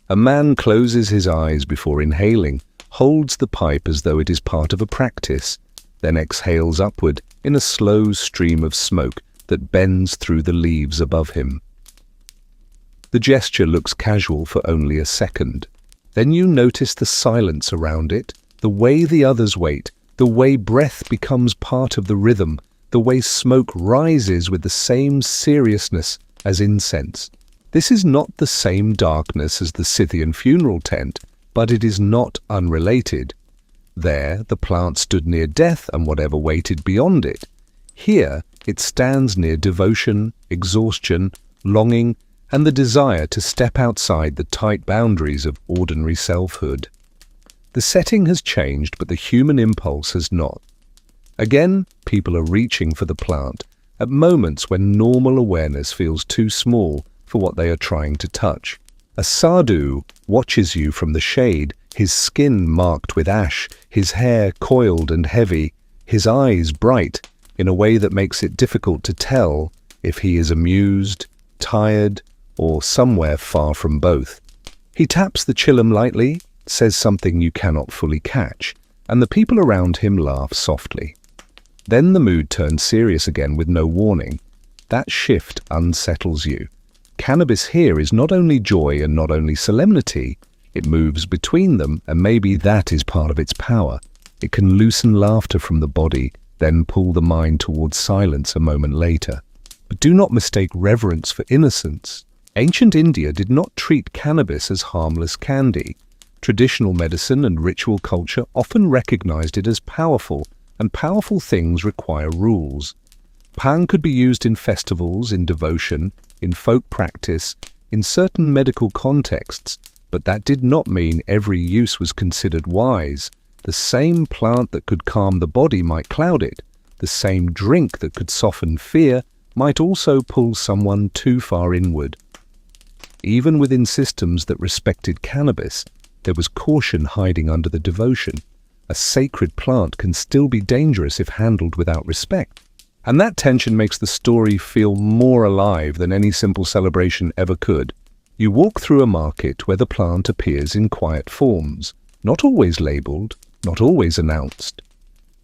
A man closes his eyes before inhaling, holds the pipe as though it is part of a practice, then exhales upward in a slow stream of smoke that bends through the leaves above him. The gesture looks casual for only a second. Then you notice the silence around it, the way the others wait, the way breath becomes part of the rhythm, the way smoke rises with the same seriousness as incense. This is not the same darkness as the Scythian funeral tent, but it is not unrelated. There, the plant stood near death and whatever waited beyond it. Here, it stands near devotion, exhaustion, longing, and the desire to step outside the tight boundaries of ordinary selfhood. The setting has changed, but the human impulse has not. Again, people are reaching for the plant at moments when normal awareness feels too small for what they are trying to touch. A sadhu watches you from the shade, his skin marked with ash, his hair coiled and heavy, his eyes bright in a way that makes it difficult to tell if he is amused, tired, or somewhere far from both. He taps the chillum lightly, says something you cannot fully catch, and the people around him laugh softly. Then the mood turns serious again with no warning. That shift unsettles you. Cannabis here is not only joy and not only solemnity, it moves between them, and maybe that is part of its power. It can loosen laughter from the body, then pull the mind towards silence a moment later. But do not mistake reverence for innocence. Ancient India did not treat cannabis as harmless candy. Traditional medicine and ritual culture often recognized it as powerful, and powerful things require rules. Bhang could be used in festivals, in devotion, in folk practice, in certain medical contexts, but that did not mean every use was considered wise. The same plant that could calm the body might cloud it. The same drink that could soften fear might also pull someone too far inward. Even within systems that respected cannabis, there was caution hiding under the devotion. A sacred plant can still be dangerous if handled without respect. And that tension makes the story feel more alive than any simple celebration ever could. You walk through a market where the plant appears in quiet forms, not always labeled, not always announced.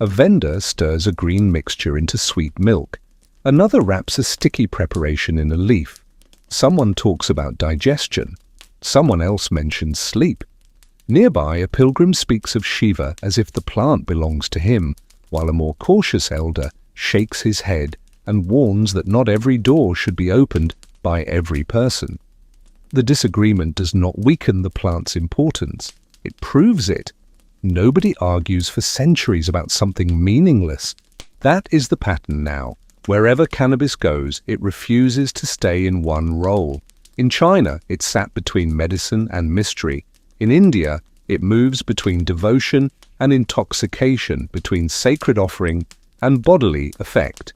A vendor stirs a green mixture into sweet milk. Another wraps a sticky preparation in a leaf. Someone talks about digestion. Someone else mentions sleep. Nearby, a pilgrim speaks of Shiva as if the plant belongs to him, while a more cautious elder shakes his head and warns that not every door should be opened by every person. The disagreement does not weaken the plant's importance. It proves it. Nobody argues for centuries about something meaningless. That is the pattern now. Wherever cannabis goes, it refuses to stay in one role. In China, it sat between medicine and mystery. In India, it moves between devotion and intoxication, between sacred offering and bodily effect.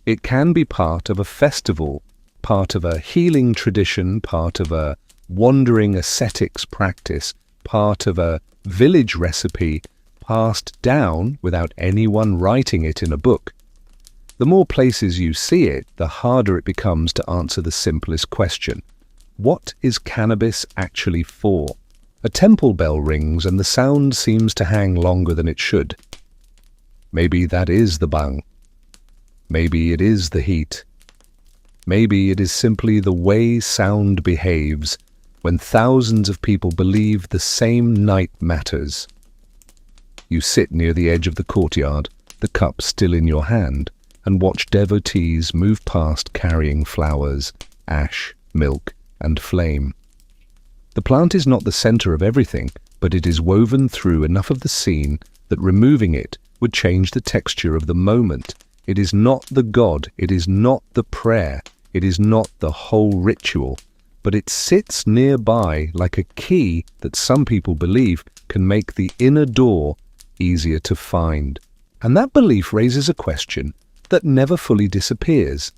It can be part of a festival, part of a healing tradition, part of a wandering ascetics practice, part of a village recipe passed down without anyone writing it in a book. The more places you see it, the harder it becomes to answer the simplest question. What is cannabis actually for? A temple bell rings and the sound seems to hang longer than it should. Maybe that is the bhang. Maybe it is the heat. Maybe it is simply the way sound behaves when thousands of people believe the same night matters. You sit near the edge of the courtyard, the cup still in your hand, and watch devotees move past carrying flowers, ash, milk, and flame. The plant is not the center of everything, but it is woven through enough of the scene that removing it would change the texture of the moment. It is not the god, it is not the prayer, it is not the whole ritual, but it sits nearby like a key that some people believe can make the inner door easier to find. And that belief raises a question that never fully disappears.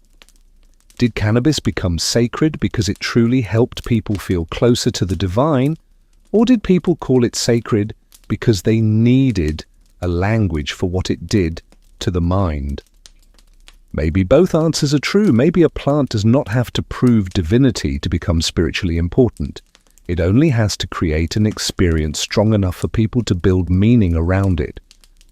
Did cannabis become sacred because it truly helped people feel closer to the divine, or did people call it sacred because they needed a language for what it did to the mind? Maybe both answers are true. Maybe a plant does not have to prove divinity to become spiritually important. It only has to create an experience strong enough for people to build meaning around it.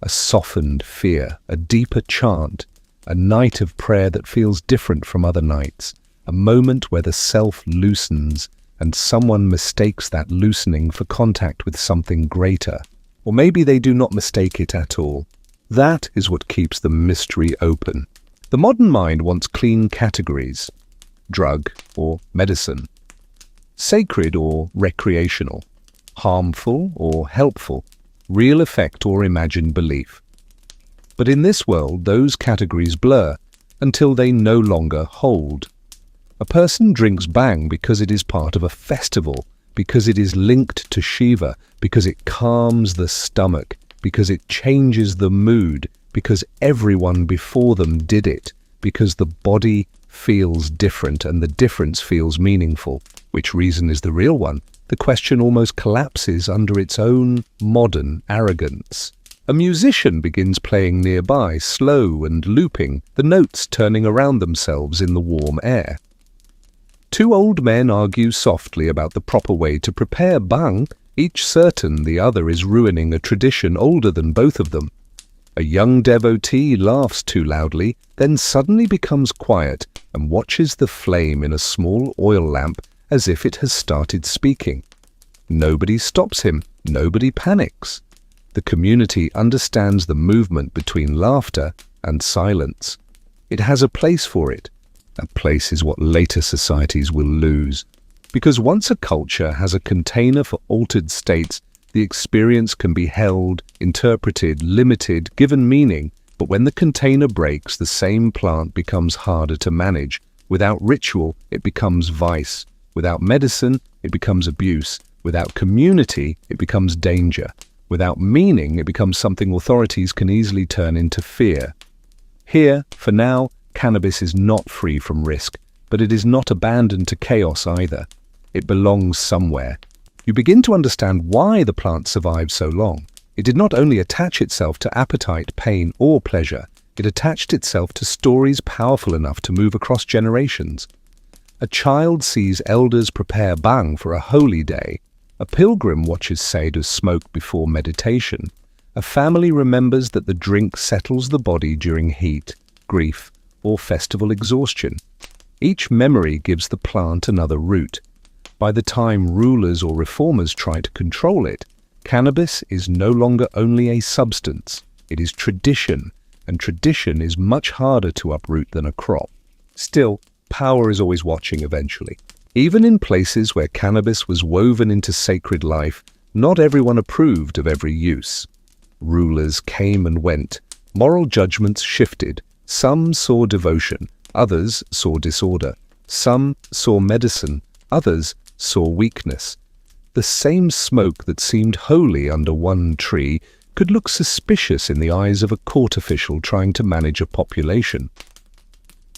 A softened fear, a deeper chant, a night of prayer that feels different from other nights, a moment where the self loosens and someone mistakes that loosening for contact with something greater. Or maybe they do not mistake it at all. That is what keeps the mystery open. The modern mind wants clean categories: drug or medicine, sacred or recreational, harmful or helpful, real effect or imagined belief. But in this world, those categories blur until they no longer hold. A person drinks bang because it is part of a festival, because it is linked to Shiva, because it calms the stomach, because it changes the mood, because everyone before them did it, because the body feels different and the difference feels meaningful. Which reason is the real one? The question almost collapses under its own modern arrogance. A musician begins playing nearby, slow and looping, the notes turning around themselves in the warm air. Two old men argue softly about the proper way to prepare bhang, each certain the other is ruining a tradition older than both of them. A young devotee laughs too loudly, then suddenly becomes quiet and watches the flame in a small oil lamp as if it has started speaking. Nobody stops him, nobody panics. The community understands the movement between laughter and silence. It has a place for it. That place is what later societies will lose. Because once a culture has a container for altered states, the experience can be held, interpreted, limited, given meaning. But when the container breaks, the same plant becomes harder to manage. Without ritual, it becomes vice. Without medicine, it becomes abuse. Without community, it becomes danger. Without meaning, it becomes something authorities can easily turn into fear. Here, for now, cannabis is not free from risk, but it is not abandoned to chaos either. It belongs somewhere. You begin to understand why the plant survived so long. It did not only attach itself to appetite, pain, or pleasure, it attached itself to stories powerful enough to move across generations. A child sees elders prepare bhang for a holy day. A pilgrim watches sadhus smoke before meditation. A family remembers that the drink settles the body during heat, grief, or festival exhaustion. Each memory gives the plant another root. By the time rulers or reformers try to control it, cannabis is no longer only a substance, it is tradition, and tradition is much harder to uproot than a crop. Still, power is always watching eventually. Even in places where cannabis was woven into sacred life, not everyone approved of every use. Rulers came and went, moral judgments shifted. Some saw devotion, others saw disorder. Some saw medicine, others saw weakness. The same smoke that seemed holy under one tree could look suspicious in the eyes of a court official trying to manage a population.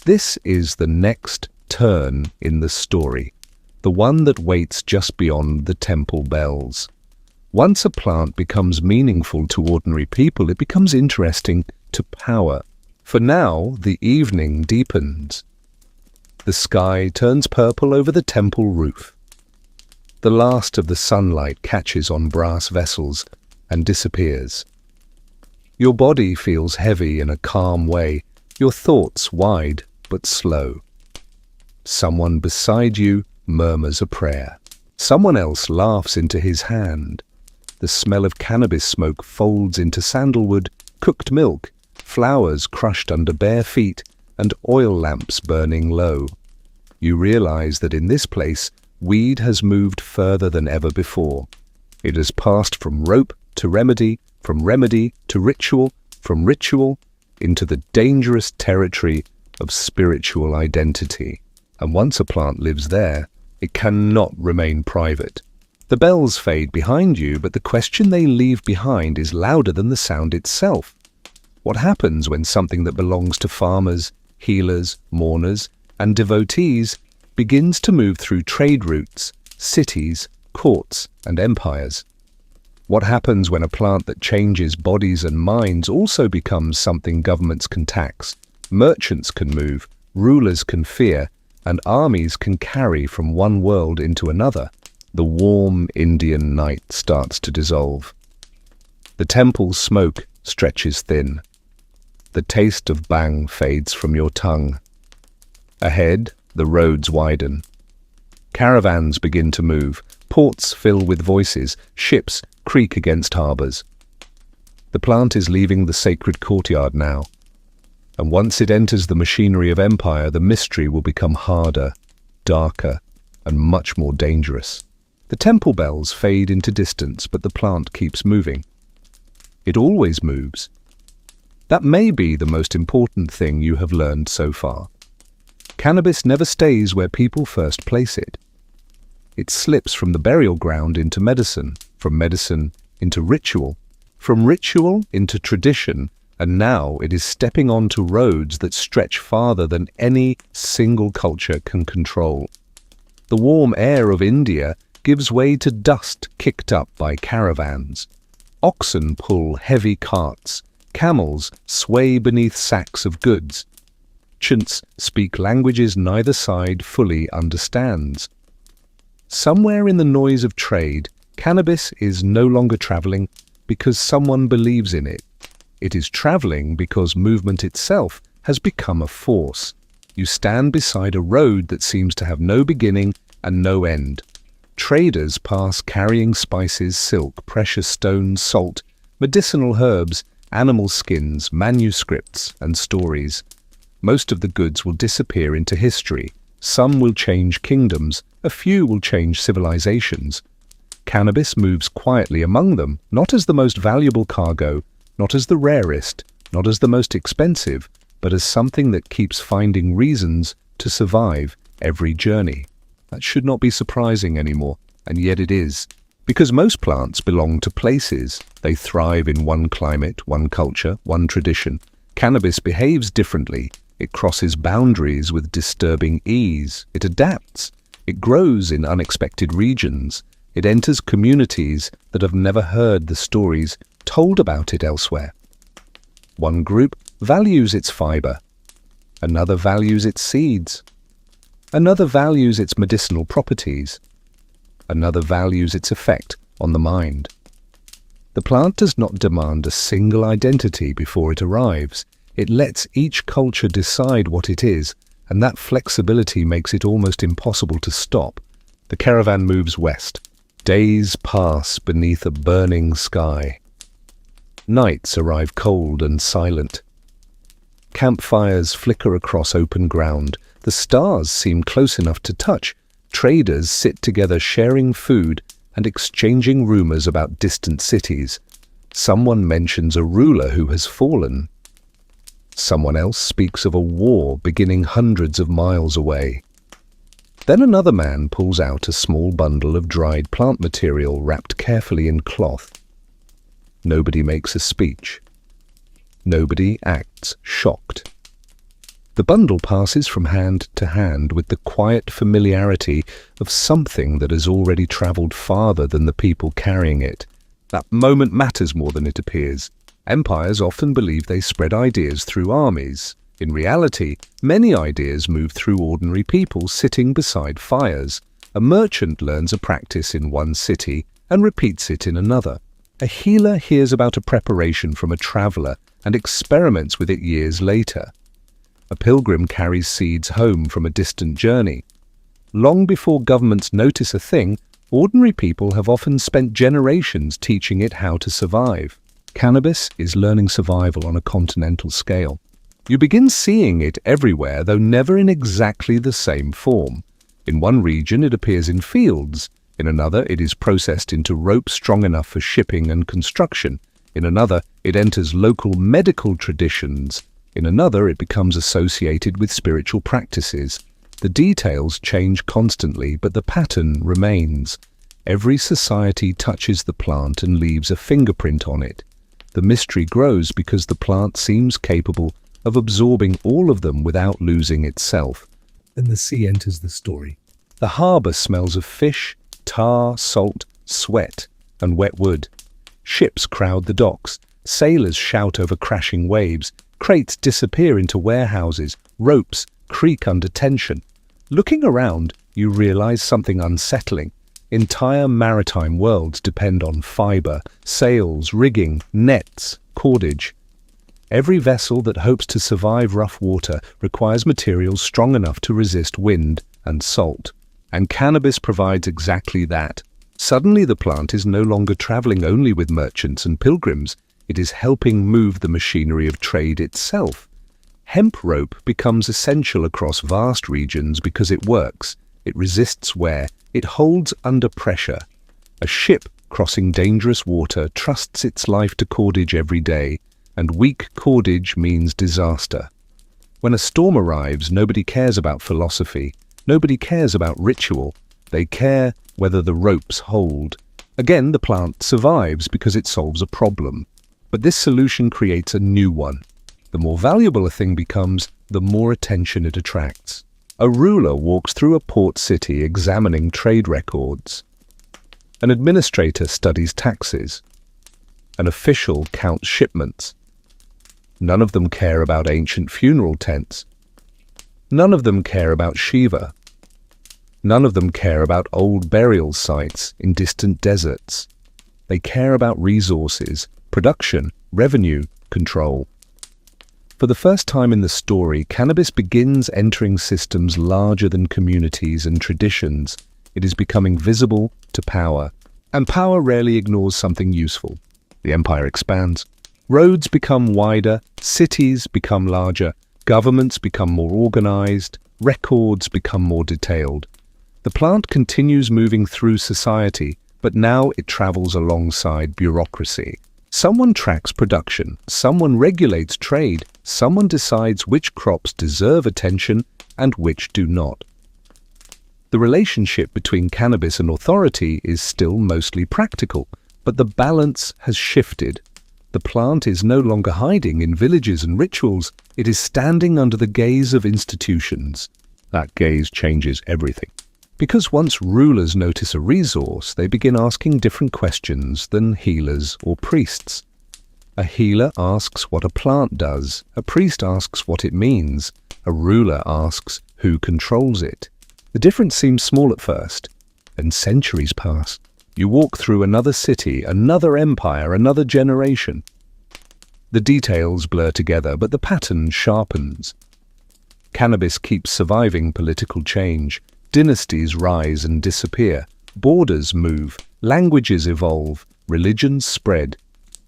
This is the next turn in the story, the one that waits just beyond the temple bells. Once a plant becomes meaningful to ordinary people, it becomes interesting to power. For now, the evening deepens. The sky turns purple over the temple roof. The last of the sunlight catches on brass vessels and disappears. Your body feels heavy in a calm way, your thoughts wide but slow. Someone beside you murmurs a prayer. Someone else laughs into his hand. The smell of cannabis smoke folds into sandalwood, cooked milk, flowers crushed under bare feet, and oil lamps burning low. You realize that in this place, weed has moved further than ever before. It has passed from rope to remedy, from remedy to ritual, from ritual into the dangerous territory of spiritual identity. And once a plant lives there, it cannot remain private. The bells fade behind you, but the question they leave behind is louder than the sound itself. What happens when something that belongs to farmers, healers, mourners, and devotees begins to move through trade routes, cities, courts, and empires? What happens when a plant that changes bodies and minds also becomes something governments can tax, merchants can move, rulers can fear, and armies can carry from one world into another? The warm Indian night starts to dissolve. The temple's smoke stretches thin. The taste of bhang fades from your tongue. Ahead, the roads widen. Caravans begin to move, ports fill with voices, ships creak against harbours. The plant is leaving the sacred courtyard now, and once it enters the machinery of empire, the mystery will become harder, darker, and much more dangerous. The temple bells fade into distance, but the plant keeps moving. It always moves. That may be the most important thing you have learned so far. Cannabis never stays where people first place it. It slips from the burial ground into medicine, from medicine into ritual, from ritual into tradition, and now it is stepping onto roads that stretch farther than any single culture can control. The warm air of India gives way to dust kicked up by caravans. Oxen pull heavy carts. Camels sway beneath sacks of goods. Merchants speak languages neither side fully understands. Somewhere in the noise of trade, cannabis is no longer traveling because someone believes in it. It is traveling because movement itself has become a force. You stand beside a road that seems to have no beginning and no end. Traders pass carrying spices, silk, precious stones, salt, medicinal herbs, animal skins, manuscripts, and stories. Most of the goods will disappear into history. Some will change kingdoms. A few will change civilizations. Cannabis moves quietly among them, not as the most valuable cargo, not as the rarest, not as the most expensive, but as something that keeps finding reasons to survive every journey. That should not be surprising anymore, and yet it is. Because most plants belong to places. They thrive in one climate, one culture, one tradition. Cannabis behaves differently. It crosses boundaries with disturbing ease. It adapts. It grows in unexpected regions. It enters communities that have never heard the stories told about it elsewhere. One group values its fiber. Another values its seeds. Another values its medicinal properties. Another values its effect on the mind. The plant does not demand a single identity before it arrives. It lets each culture decide what it is, and that flexibility makes it almost impossible to stop. The caravan moves west. Days pass beneath a burning sky. Nights arrive cold and silent. Campfires flicker across open ground. The stars seem close enough to touch. Traders sit together sharing food and exchanging rumors about distant cities. Someone mentions a ruler who has fallen. Someone else speaks of a war beginning hundreds of miles away. Then another man pulls out a small bundle of dried plant material wrapped carefully in cloth. Nobody makes a speech. Nobody acts shocked. The bundle passes from hand to hand with the quiet familiarity of something that has already traveled farther than the people carrying it. That moment matters more than it appears. Empires often believe they spread ideas through armies. In reality, many ideas move through ordinary people sitting beside fires. A merchant learns a practice in one city and repeats it in another. A healer hears about a preparation from a traveler and experiments with it years later. A pilgrim carries seeds home from a distant journey. Long before governments notice a thing, ordinary people have often spent generations teaching it how to survive. Cannabis is learning survival on a continental scale. You begin seeing it everywhere, though never in exactly the same form. In one region, it appears in fields. In another, it is processed into rope strong enough for shipping and construction. In another, it enters local medical traditions. In another, it becomes associated with spiritual practices. The details change constantly, but the pattern remains. Every society touches the plant and leaves a fingerprint on it. The mystery grows because the plant seems capable of absorbing all of them without losing itself. Then the sea enters the story. The harbour smells of fish, tar, salt, sweat, and wet wood. Ships crowd the docks. Sailors shout over crashing waves. Crates disappear into warehouses. Ropes creak under tension. Looking around, you realize something unsettling. Entire maritime worlds depend on fibre, sails, rigging, nets, cordage. Every vessel that hopes to survive rough water requires materials strong enough to resist wind and salt. And cannabis provides exactly that. Suddenly the plant is no longer traveling only with merchants and pilgrims. It is helping move the machinery of trade itself. Hemp rope becomes essential across vast regions because it works. It resists wear. It holds under pressure. A ship crossing dangerous water trusts its life to cordage every day, and weak cordage means disaster. When a storm arrives, nobody cares about philosophy. Nobody cares about ritual. They care whether the ropes hold. Again, the plant survives because it solves a problem. But this solution creates a new one. The more valuable a thing becomes, the more attention it attracts. A ruler walks through a port city examining trade records. An administrator studies taxes. An official counts shipments. None of them care about ancient funeral tents. None of them care about Shiva. None of them care about old burial sites in distant deserts. They care about resources, production, revenue, control. For the first time in the story, cannabis begins entering systems larger than communities and traditions. It is becoming visible to power. And power rarely ignores something useful. The empire expands. Roads become wider, cities become larger, governments become more organized, records become more detailed. The plant continues moving through society, but now it travels alongside bureaucracy. Someone tracks production, someone regulates trade, someone decides which crops deserve attention and which do not. The relationship between cannabis and authority is still mostly practical, but the balance has shifted. The plant is no longer hiding in villages and rituals, it is standing under the gaze of institutions. That gaze changes everything. Because once rulers notice a resource, they begin asking different questions than healers or priests. A healer asks what a plant does, a priest asks what it means, a ruler asks who controls it. The difference seems small at first, then centuries pass. You walk through another city, another empire, another generation. The details blur together, but the pattern sharpens. Cannabis keeps surviving political change. Dynasties rise and disappear. Borders move. Languages evolve. Religions spread.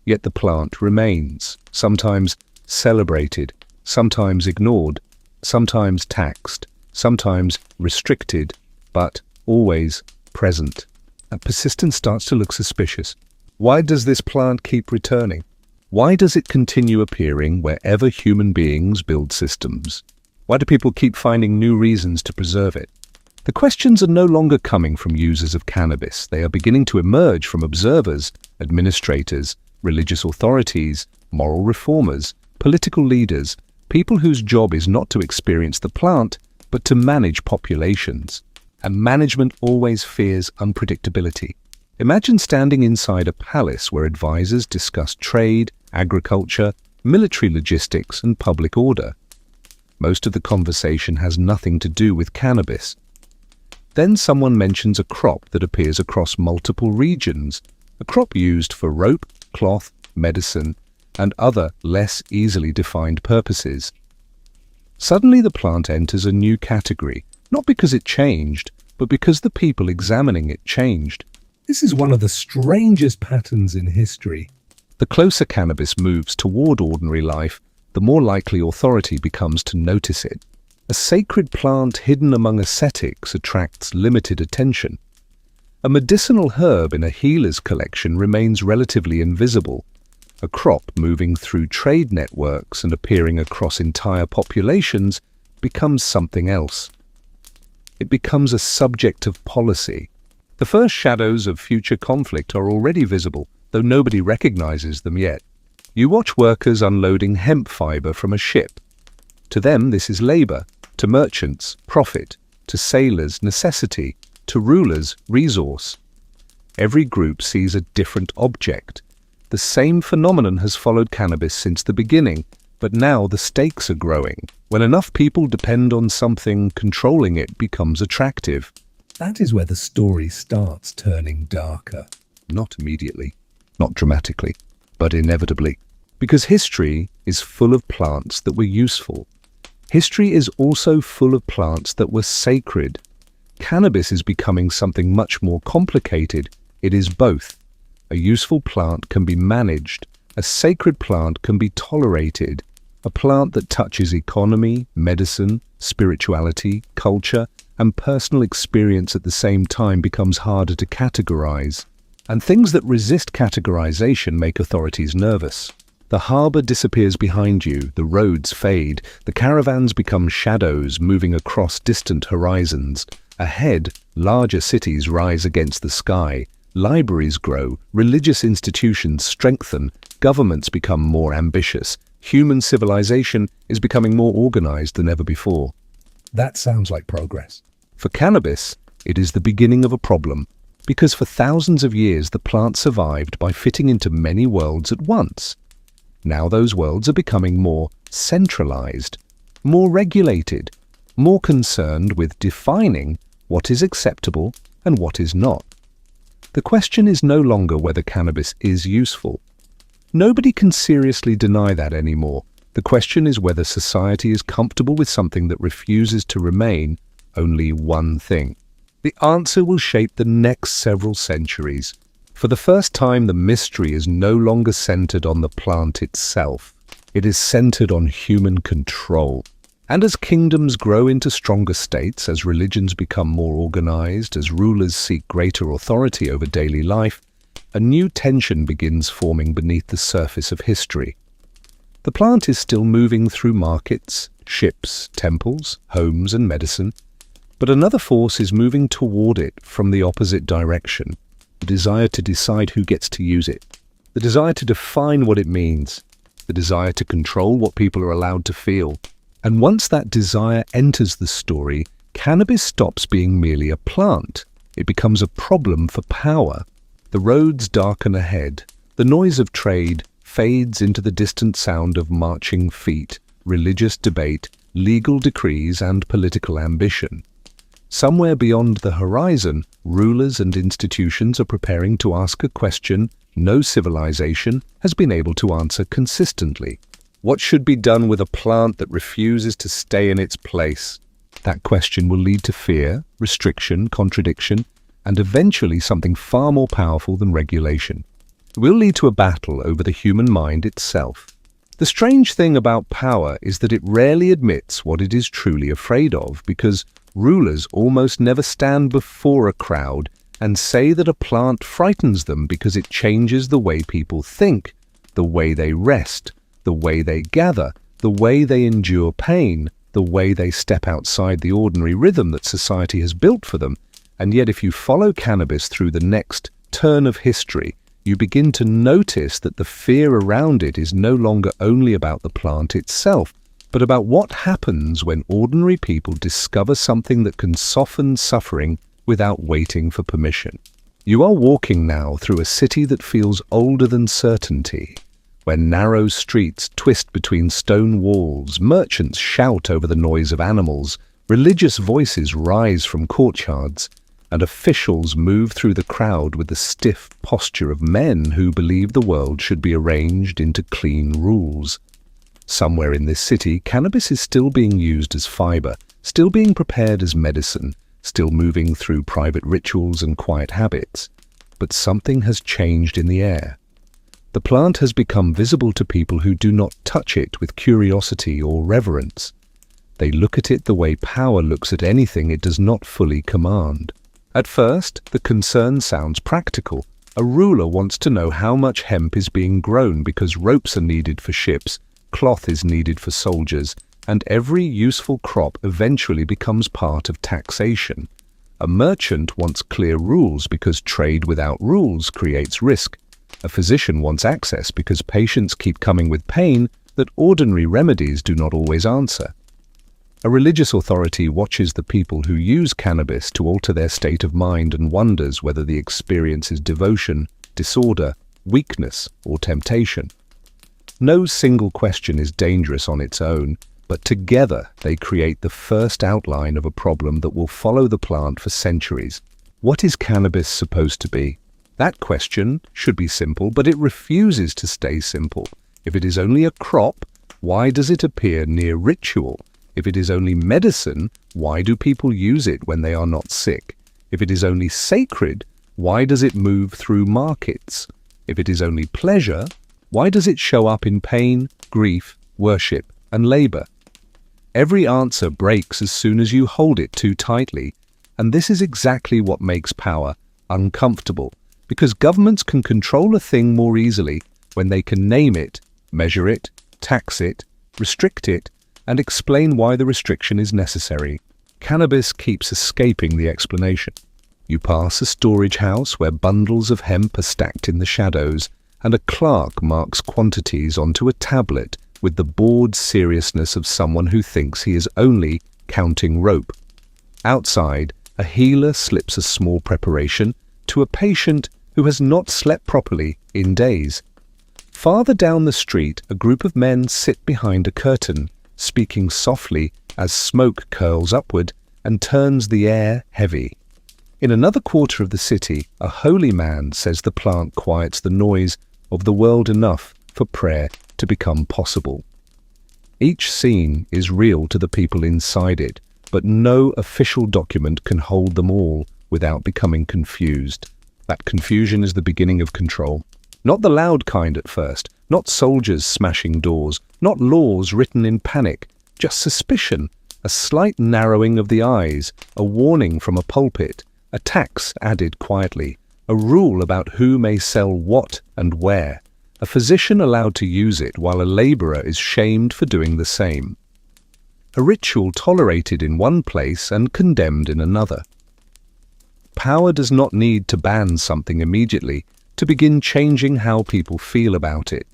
Yet the plant remains, sometimes celebrated, sometimes ignored, sometimes taxed, sometimes restricted, but always present. That persistence starts to look suspicious. Why does this plant keep returning? Why does it continue appearing wherever human beings build systems? Why do people keep finding new reasons to preserve it? The questions are no longer coming from users of cannabis. They are beginning to emerge from observers, administrators, religious authorities, moral reformers, political leaders, people whose job is not to experience the plant, but to manage populations. And management always fears unpredictability. Imagine standing inside a palace where advisors discuss trade, agriculture, military logistics, and public order. Most of the conversation has nothing to do with cannabis. Then someone mentions a crop that appears across multiple regions, a crop used for rope, cloth, medicine, and other less easily defined purposes. Suddenly the plant enters a new category, not because it changed, but because the people examining it changed. This is one of the strangest patterns in history. The closer cannabis moves toward ordinary life, the more likely authority becomes to notice it. A sacred plant hidden among ascetics attracts limited attention. A medicinal herb in a healer's collection remains relatively invisible. A crop moving through trade networks and appearing across entire populations becomes something else. It becomes a subject of policy. The first shadows of future conflict are already visible, though nobody recognizes them yet. You watch workers unloading hemp fiber from a ship. To them, this is labor. To merchants, profit. To sailors, necessity. To rulers, resource. Every group sees a different object. The same phenomenon has followed cannabis since the beginning, but now the stakes are growing. When enough people depend on something, controlling it becomes attractive. That is where the story starts turning darker. Not immediately, not dramatically, but inevitably. Because history is full of plants that were useful. History is also full of plants that were sacred. Cannabis is becoming something much more complicated. It is both. A useful plant can be managed. A sacred plant can be tolerated. A plant that touches economy, medicine, spirituality, culture, and personal experience at the same time becomes harder to categorize. And things that resist categorization make authorities nervous. The harbor disappears behind you, the roads fade, the caravans become shadows moving across distant horizons. Ahead, larger cities rise against the sky, libraries grow, religious institutions strengthen, governments become more ambitious, human civilization is becoming more organized than ever before. That sounds like progress. For cannabis, it is the beginning of a problem, because for thousands of years the plant survived by fitting into many worlds at once. Now those worlds are becoming more centralized, more regulated, more concerned with defining what is acceptable and what is not. The question is no longer whether cannabis is useful. Nobody can seriously deny that anymore. The question is whether society is comfortable with something that refuses to remain only one thing. The answer will shape the next several centuries. For the first time, the mystery is no longer centered on the plant itself. It is centered on human control. And as kingdoms grow into stronger states, as religions become more organized, as rulers seek greater authority over daily life, a new tension begins forming beneath the surface of history. The plant is still moving through markets, ships, temples, homes, and medicine, but another force is moving toward it from the opposite direction. The desire to decide who gets to use it, the desire to define what it means, the desire to control what people are allowed to feel. And once that desire enters the story, cannabis stops being merely a plant. It becomes a problem for power. The roads darken ahead. The noise of trade fades into the distant sound of marching feet, religious debate, legal decrees, and political ambition. Somewhere beyond the horizon, rulers and institutions are preparing to ask a question no civilization has been able to answer consistently. What should be done with a plant that refuses to stay in its place? That question will lead to fear, restriction, contradiction, and eventually something far more powerful than regulation. It will lead to a battle over the human mind itself. The strange thing about power is that it rarely admits what it is truly afraid of, because rulers almost never stand before a crowd and say that a plant frightens them because it changes the way people think, the way they rest, the way they gather, the way they endure pain, the way they step outside the ordinary rhythm that society has built for them. And yet if you follow cannabis through the next turn of history, you begin to notice that the fear around it is no longer only about the plant itself, but about what happens when ordinary people discover something that can soften suffering without waiting for permission. You are walking now through a city that feels older than certainty, where narrow streets twist between stone walls, merchants shout over the noise of animals, religious voices rise from courtyards, and officials move through the crowd with the stiff posture of men who believe the world should be arranged into clean rules. Somewhere in this city, cannabis is still being used as fiber, still being prepared as medicine, still moving through private rituals and quiet habits. But something has changed in the air. The plant has become visible to people who do not touch it with curiosity or reverence. They look at it the way power looks at anything it does not fully command. At first, the concern sounds practical. A ruler wants to know how much hemp is being grown because ropes are needed for ships, cloth is needed for soldiers, and every useful crop eventually becomes part of taxation. A merchant wants clear rules because trade without rules creates risk. A physician wants access because patients keep coming with pain that ordinary remedies do not always answer. A religious authority watches the people who use cannabis to alter their state of mind and wonders whether the experience is devotion, disorder, weakness, or temptation. No single question is dangerous on its own, but together they create the first outline of a problem that will follow the plant for centuries. What is cannabis supposed to be? That question should be simple, but it refuses to stay simple. If it is only a crop, why does it appear near ritual? If it is only medicine, why do people use it when they are not sick? If it is only sacred, why does it move through markets? If it is only pleasure, why does it show up in pain, grief, worship, and labor? Every answer breaks as soon as you hold it too tightly, and this is exactly what makes power uncomfortable, because governments can control a thing more easily when they can name it, measure it, tax it, restrict it, and explain why the restriction is necessary. Cannabis keeps escaping the explanation. You pass a storage house where bundles of hemp are stacked in the shadows, and a clerk marks quantities onto a tablet with the bored seriousness of someone who thinks he is only counting rope. Outside, a healer slips a small preparation to a patient who has not slept properly in days. Farther down the street, a group of men sit behind a curtain, speaking softly as smoke curls upward and turns the air heavy. In another quarter of the city, a holy man says the plant quiets the noise of the world enough for prayer to become possible. Each scene is real to the people inside it, but no official document can hold them all without becoming confused. That confusion is the beginning of control. Not the loud kind at first, not soldiers smashing doors, not laws written in panic, just suspicion, a slight narrowing of the eyes, a warning from a pulpit, a tax added quietly, a rule about who may sell what and where, a physician allowed to use it while a laborer is shamed for doing the same. A ritual tolerated in one place and condemned in another. Power does not need to ban something immediately to begin changing how people feel about it.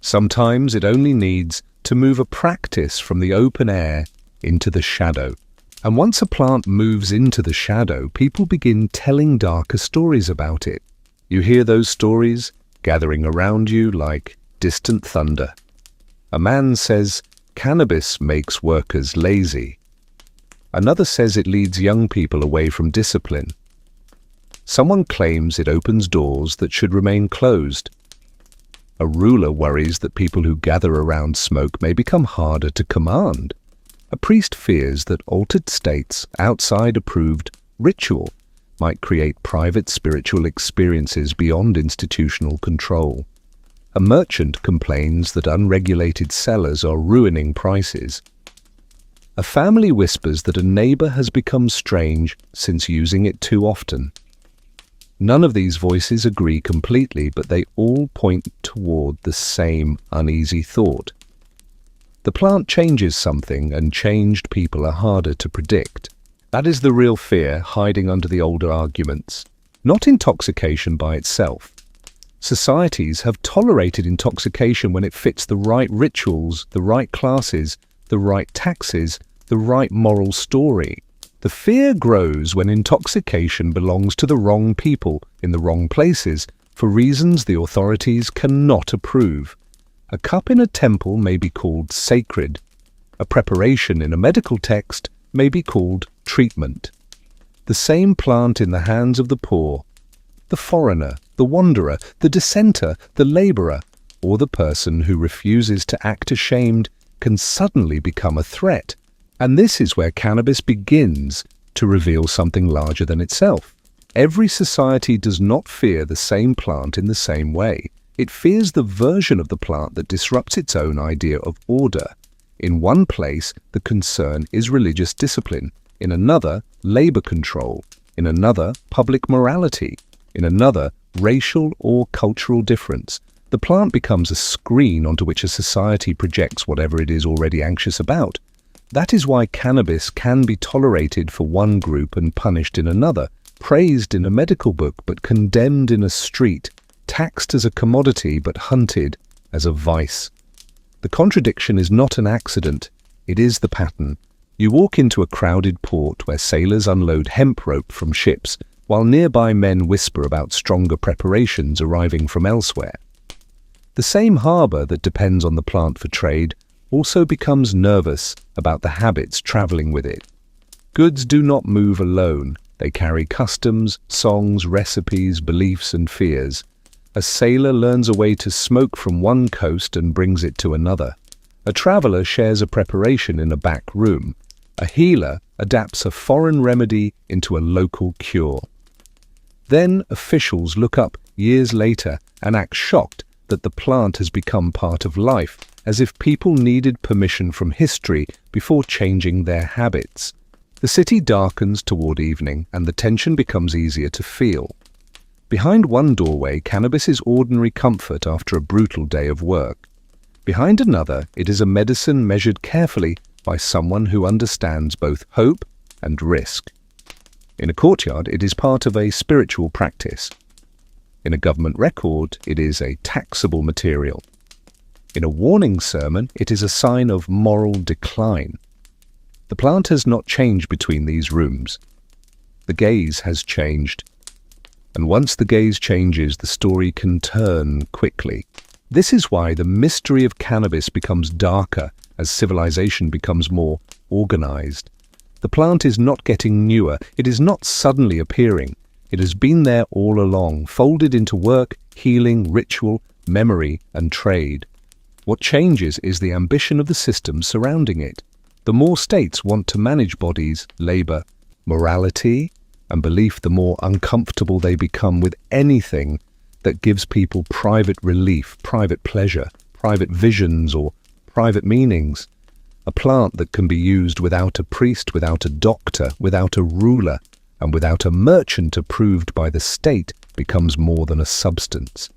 Sometimes it only needs to move a practice from the open air into the shadow. And once a plant moves into the shadow, people begin telling darker stories about it. You hear those stories gathering around you like distant thunder. A man says, "Cannabis makes workers lazy." Another says it leads young people away from discipline. Someone claims it opens doors that should remain closed. A ruler worries that people who gather around smoke may become harder to command. A priest fears that altered states outside approved ritual might create private spiritual experiences beyond institutional control. A merchant complains that unregulated sellers are ruining prices. A family whispers that a neighbor has become strange since using it too often. None of these voices agree completely, but they all point toward the same uneasy thought. The plant changes something, and changed people are harder to predict. That is the real fear hiding under the older arguments, not intoxication by itself. Societies have tolerated intoxication when it fits the right rituals, the right classes, the right taxes, the right moral story. The fear grows when intoxication belongs to the wrong people in the wrong places for reasons the authorities cannot approve. A cup in a temple may be called sacred. A preparation in a medical text may be called treatment. The same plant in the hands of the poor, the foreigner, the wanderer, the dissenter, the laborer, or the person who refuses to act ashamed can suddenly become a threat. And this is where cannabis begins to reveal something larger than itself. Every society does not fear the same plant in the same way. It fears the version of the plant that disrupts its own idea of order. In one place, the concern is religious discipline. In another, labor control. In another, public morality. In another, racial or cultural difference. The plant becomes a screen onto which a society projects whatever it is already anxious about. That is why cannabis can be tolerated for one group and punished in another, praised in a medical book but condemned in a street, taxed as a commodity but hunted as a vice. The contradiction is not an accident, it is the pattern. You walk into a crowded port where sailors unload hemp rope from ships, while nearby men whisper about stronger preparations arriving from elsewhere. The same harbour that depends on the plant for trade also becomes nervous about the habits travelling with it. Goods do not move alone. They carry customs, songs, recipes, beliefs and fears. A sailor learns a way to smoke from one coast and brings it to another. A traveller shares a preparation in a back room. A healer adapts a foreign remedy into a local cure. Then officials look up years later and act shocked that the plant has become part of life, as if people needed permission from history before changing their habits. The city darkens toward evening, and the tension becomes easier to feel. Behind one doorway, cannabis is ordinary comfort after a brutal day of work. Behind another, it is a medicine measured carefully by someone who understands both hope and risk. In a courtyard, it is part of a spiritual practice. In a government record, it is a taxable material. In a warning sermon, it is a sign of moral decline. The plant has not changed between these rooms. The gaze has changed. And once the gaze changes, the story can turn quickly. This is why the mystery of cannabis becomes darker as civilization becomes more organized. The plant is not getting newer. It is not suddenly appearing. It has been there all along, folded into work, healing, ritual, memory, and trade. What changes is the ambition of the system surrounding it. The more states want to manage bodies, labor, morality, and belief, the more uncomfortable they become with anything that gives people private relief, private pleasure, private visions, or private meanings. A plant that can be used without a priest, without a doctor, without a ruler, and without a merchant approved by the state becomes more than a substance.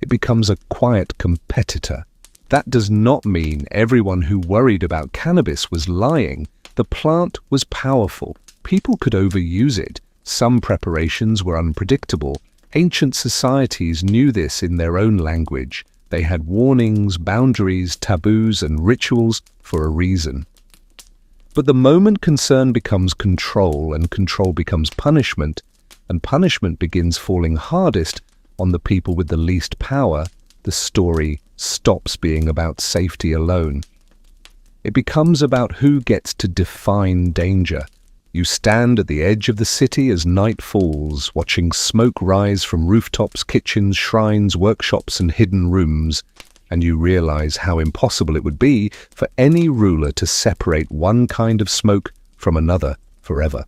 It becomes a quiet competitor. That does not mean everyone who worried about cannabis was lying. The plant was powerful. People could overuse it. Some preparations were unpredictable. Ancient societies knew this in their own language. They had warnings, boundaries, taboos, and rituals for a reason. But the moment concern becomes control, and control becomes punishment, and punishment begins falling hardest on the people with the least power, the story stops being about safety alone. It becomes about who gets to define danger. You stand at the edge of the city as night falls, watching smoke rise from rooftops, kitchens, shrines, workshops, and hidden rooms, and you realize how impossible it would be for any ruler to separate one kind of smoke from another forever.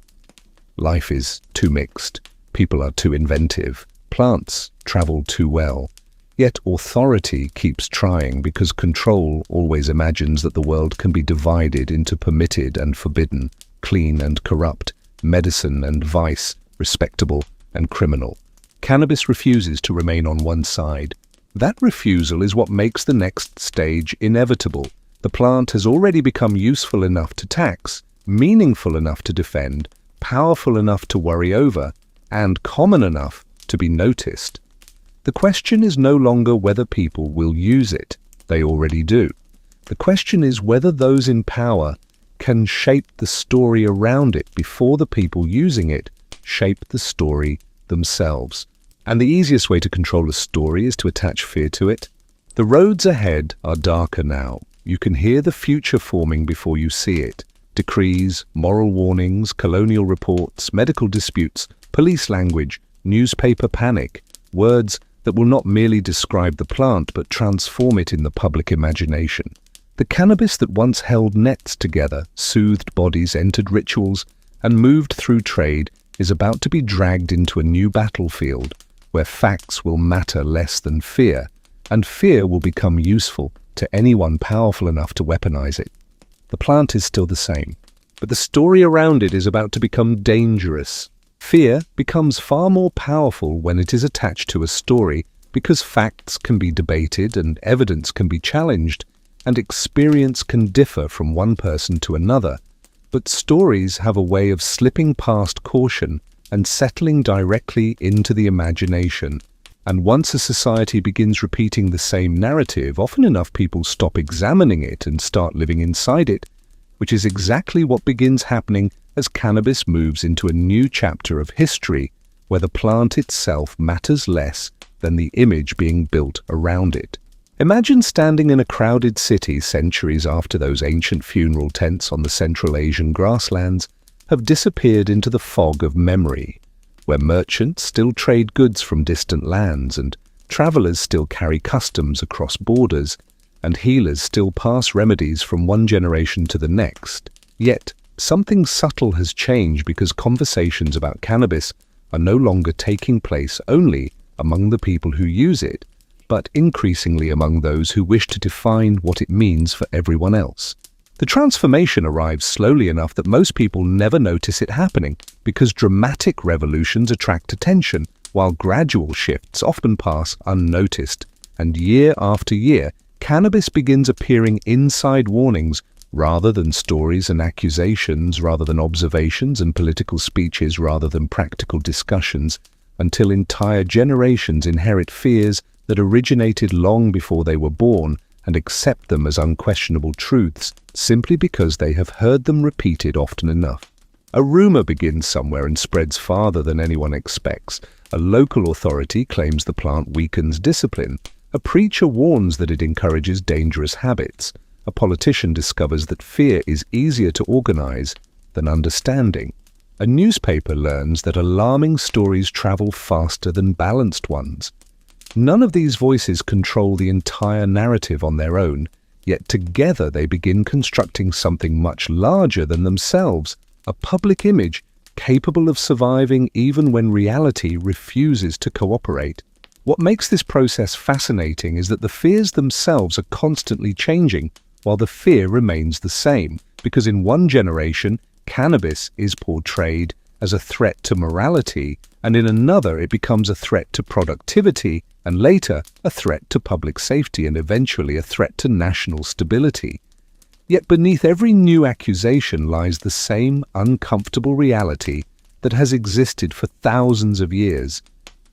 Life is too mixed. People are too inventive. Plants travel too well. Yet authority keeps trying because control always imagines that the world can be divided into permitted and forbidden, clean and corrupt, medicine and vice, respectable and criminal. Cannabis refuses to remain on one side. That refusal is what makes the next stage inevitable. The plant has already become useful enough to tax, meaningful enough to defend, powerful enough to worry over, and common enough to be noticed. The question is no longer whether people will use it. They already do. The question is whether those in power can shape the story around it before the people using it shape the story themselves. And the easiest way to control a story is to attach fear to it. The roads ahead are darker now. You can hear the future forming before you see it. Decrees, moral warnings, colonial reports, medical disputes, police language, newspaper panic, words that will not merely describe the plant but transform it in the public imagination. The cannabis that once held nets together, soothed bodies, entered rituals, and moved through trade is about to be dragged into a new battlefield where facts will matter less than fear, and fear will become useful to anyone powerful enough to weaponize it. The plant is still the same, but the story around it is about to become dangerous. Fear becomes far more powerful when it is attached to a story because facts can be debated and evidence can be challenged, and experience can differ from one person to another. But stories have a way of slipping past caution and settling directly into the imagination. And once a society begins repeating the same narrative, often enough people stop examining it and start living inside it, which is exactly what begins happening as cannabis moves into a new chapter of history, where the plant itself matters less than the image being built around it. Imagine standing in a crowded city centuries after those ancient funeral tents on the Central Asian grasslands have disappeared into the fog of memory, where merchants still trade goods from distant lands and travelers still carry customs across borders, and healers still pass remedies from one generation to the next. Yet, something subtle has changed because conversations about cannabis are no longer taking place only among the people who use it, but increasingly among those who wish to define what it means for everyone else. The transformation arrives slowly enough that most people never notice it happening, because dramatic revolutions attract attention, while gradual shifts often pass unnoticed. And year after year, cannabis begins appearing inside warnings rather than stories and accusations, rather than observations and political speeches, rather than practical discussions, until entire generations inherit fears that originated long before they were born and accept them as unquestionable truths simply because they have heard them repeated often enough. A rumor begins somewhere and spreads farther than anyone expects. A local authority claims the plant weakens discipline. A preacher warns that it encourages dangerous habits. A politician discovers that fear is easier to organize than understanding. A newspaper learns that alarming stories travel faster than balanced ones. None of these voices control the entire narrative on their own, yet together they begin constructing something much larger than themselves, a public image capable of surviving even when reality refuses to cooperate. What makes this process fascinating is that the fears themselves are constantly changing, while the fear remains the same, because in one generation, cannabis is portrayed as a threat to morality, and in another it becomes a threat to productivity, and later a threat to public safety, and eventually a threat to national stability. Yet beneath every new accusation lies the same uncomfortable reality that has existed for thousands of years,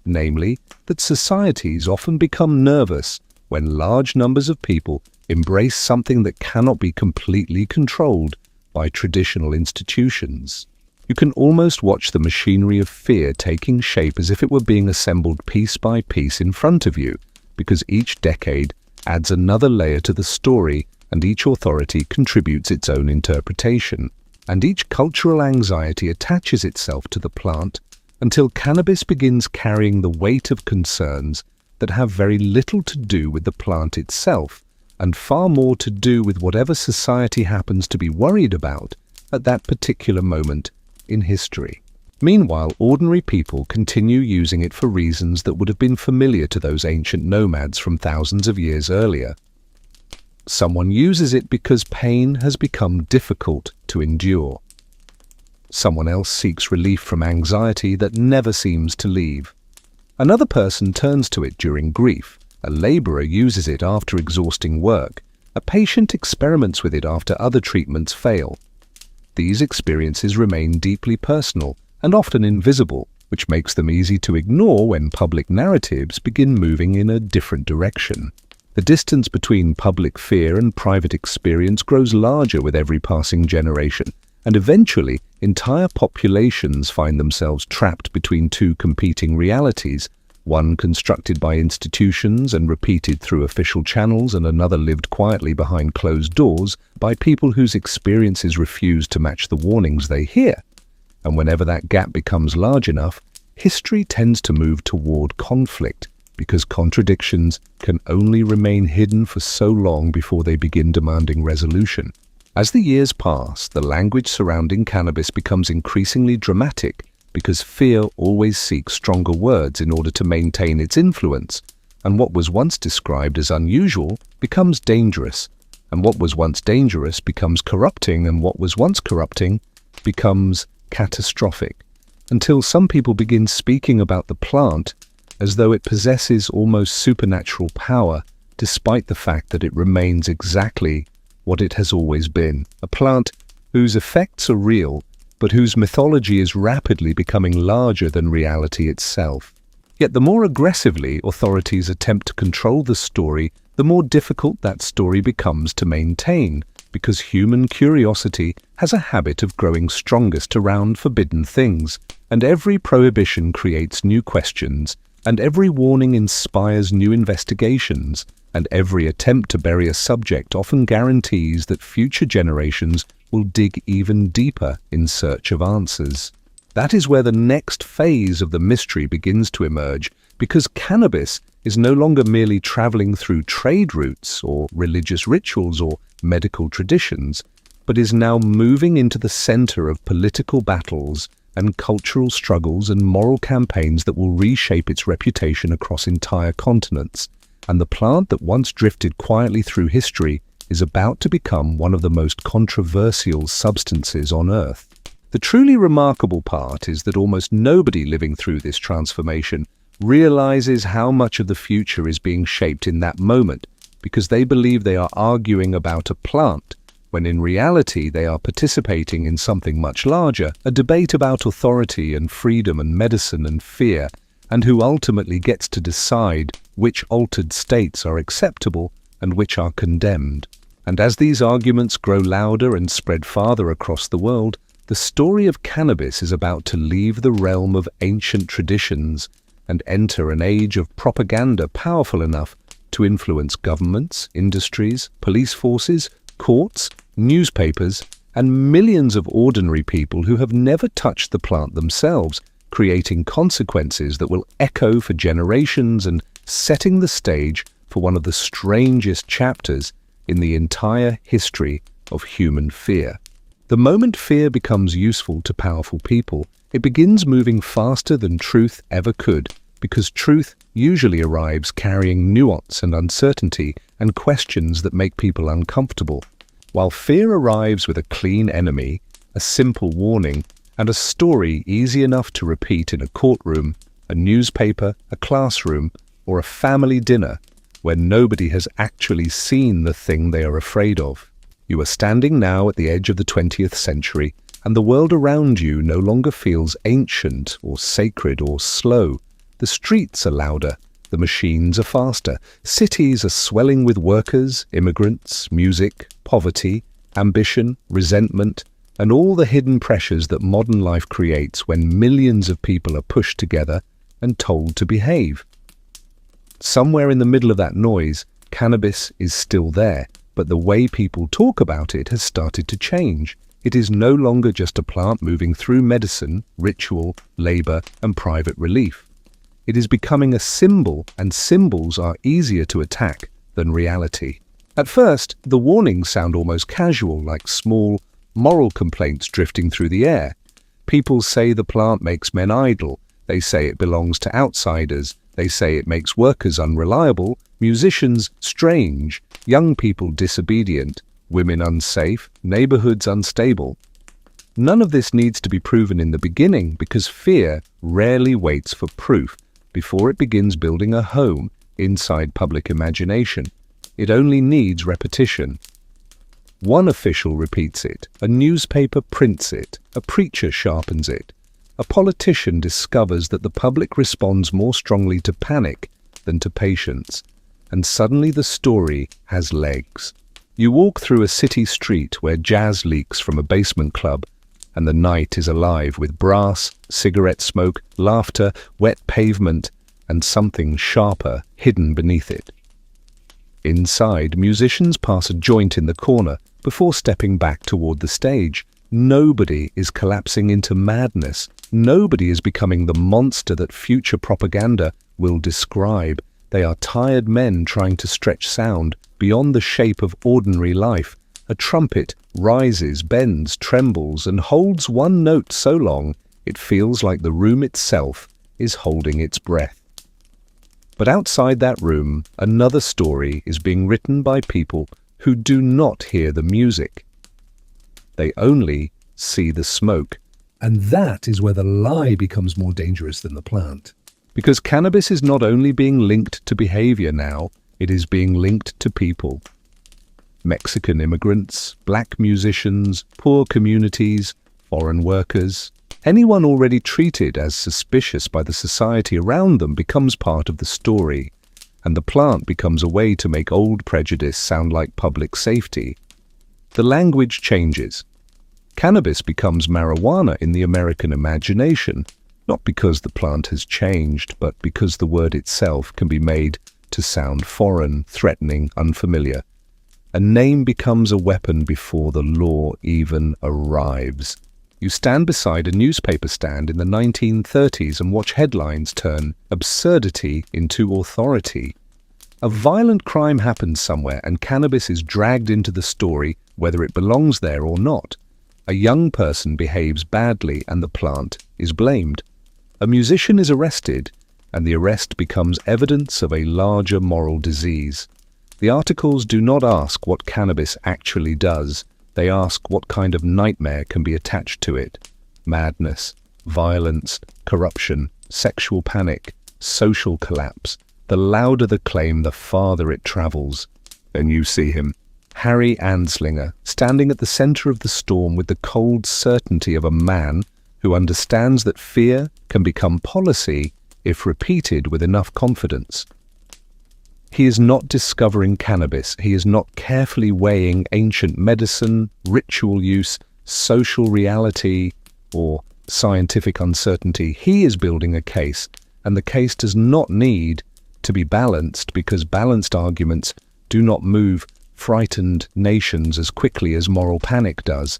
namely that societies often become nervous when large numbers of people embrace something that cannot be completely controlled by traditional institutions. You can almost watch the machinery of fear taking shape as if it were being assembled piece by piece in front of you, because each decade adds another layer to the story and each authority contributes its own interpretation, and each cultural anxiety attaches itself to the plant until cannabis begins carrying the weight of concerns that have very little to do with the plant itself and far more to do with whatever society happens to be worried about at that particular moment in history. Meanwhile, ordinary people continue using it for reasons that would have been familiar to those ancient nomads from thousands of years earlier. Someone uses it because pain has become difficult to endure. Someone else seeks relief from anxiety that never seems to leave. Another person turns to it during grief. A laborer uses it after exhausting work. A patient experiments with it after other treatments fail. These experiences remain deeply personal and often invisible, which makes them easy to ignore when public narratives begin moving in a different direction. The distance between public fear and private experience grows larger with every passing generation, and eventually entire populations find themselves trapped between two competing realities, one constructed by institutions and repeated through official channels, and another lived quietly behind closed doors by people whose experiences refuse to match the warnings they hear. And whenever that gap becomes large enough, history tends to move toward conflict, because contradictions can only remain hidden for so long before they begin demanding resolution. As the years pass, the language surrounding cannabis becomes increasingly dramatic, because fear always seeks stronger words in order to maintain its influence, and what was once described as unusual becomes dangerous, and what was once dangerous becomes corrupting, and what was once corrupting becomes catastrophic, until some people begin speaking about the plant as though it possesses almost supernatural power, despite the fact that it remains exactly what it has always been, a plant whose effects are real, but whose mythology is rapidly becoming larger than reality itself. Yet the more aggressively authorities attempt to control the story, the more difficult that story becomes to maintain, because human curiosity has a habit of growing strongest around forbidden things, and every prohibition creates new questions, and every warning inspires new investigations, and every attempt to bury a subject often guarantees that future generations will dig even deeper in search of answers. That is where the next phase of the mystery begins to emerge, because cannabis is no longer merely traveling through trade routes or religious rituals or medical traditions, but is now moving into the center of political battles and cultural struggles and moral campaigns that will reshape its reputation across entire continents. And the plant that once drifted quietly through history is about to become one of the most controversial substances on Earth. The truly remarkable part is that almost nobody living through this transformation realizes how much of the future is being shaped in that moment, because they believe they are arguing about a plant, when in reality they are participating in something much larger, a debate about authority and freedom and medicine and fear, and who ultimately gets to decide which altered states are acceptable and which are condemned. And as these arguments grow louder and spread farther across the world, the story of cannabis is about to leave the realm of ancient traditions and enter an age of propaganda powerful enough to influence governments, industries, police forces, courts, newspapers, and millions of ordinary people who have never touched the plant themselves, creating consequences that will echo for generations and setting the stage for one of the strangest chapters in the entire history of human fear. The moment fear becomes useful to powerful people, it begins moving faster than truth ever could, because truth usually arrives carrying nuance and uncertainty and questions that make people uncomfortable, while fear arrives with a clean enemy, a simple warning, and a story easy enough to repeat in a courtroom, a newspaper, a classroom, or a family dinner where nobody has actually seen the thing they are afraid of. You are standing now at the edge of the 20th century, and the world around you no longer feels ancient or sacred or slow. The streets are louder, the machines are faster, cities are swelling with workers, immigrants, music, poverty, ambition, resentment, and all the hidden pressures that modern life creates when millions of people are pushed together and told to behave. Somewhere in the middle of that noise, cannabis is still there, but the way people talk about it has started to change. It is no longer just a plant moving through medicine, ritual, labor, and private relief. It is becoming a symbol, and symbols are easier to attack than reality. At first, the warnings sound almost casual, like small, moral complaints drifting through the air. People say the plant makes men idle. They say it belongs to outsiders. They say it makes workers unreliable, musicians strange, young people disobedient, women unsafe, neighborhoods unstable. None of this needs to be proven in the beginning, because fear rarely waits for proof before it begins building a home inside public imagination. It only needs repetition. One official repeats it, a newspaper prints it, a preacher sharpens it. A politician discovers that the public responds more strongly to panic than to patience, and suddenly the story has legs. You walk through a city street where jazz leaks from a basement club, and the night is alive with brass, cigarette smoke, laughter, wet pavement, and something sharper hidden beneath it. Inside, musicians pass a joint in the corner before stepping back toward the stage. Nobody is collapsing into madness. Nobody is becoming the monster that future propaganda will describe. They are tired men trying to stretch sound beyond the shape of ordinary life. A trumpet rises, bends, trembles, and holds one note so long it feels like the room itself is holding its breath. But outside that room, another story is being written by people who do not hear the music. They only see the smoke. And that is where the lie becomes more dangerous than the plant. Because cannabis is not only being linked to behavior now, it is being linked to people. Mexican immigrants, black musicians, poor communities, foreign workers. Anyone already treated as suspicious by the society around them becomes part of the story, and the plant becomes a way to make old prejudice sound like public safety. The language changes. Cannabis becomes marijuana in the American imagination, not because the plant has changed, but because the word itself can be made to sound foreign, threatening, unfamiliar. A name becomes a weapon before the law even arrives. You stand beside a newspaper stand in the 1930s and watch headlines turn absurdity into authority. A violent crime happens somewhere and cannabis is dragged into the story whether it belongs there or not. A young person behaves badly and the plant is blamed. A musician is arrested and the arrest becomes evidence of a larger moral disease. The articles do not ask what cannabis actually does. They ask what kind of nightmare can be attached to it. Madness, violence, corruption, sexual panic, social collapse. The louder the claim, the farther it travels. And you see him, Harry Anslinger, standing at the center of the storm with the cold certainty of a man who understands that fear can become policy if repeated with enough confidence. He is not discovering cannabis. He is not carefully weighing ancient medicine, ritual use, social reality, or scientific uncertainty. He is building a case, and the case does not need to be balanced because balanced arguments do not move frightened nations as quickly as moral panic does.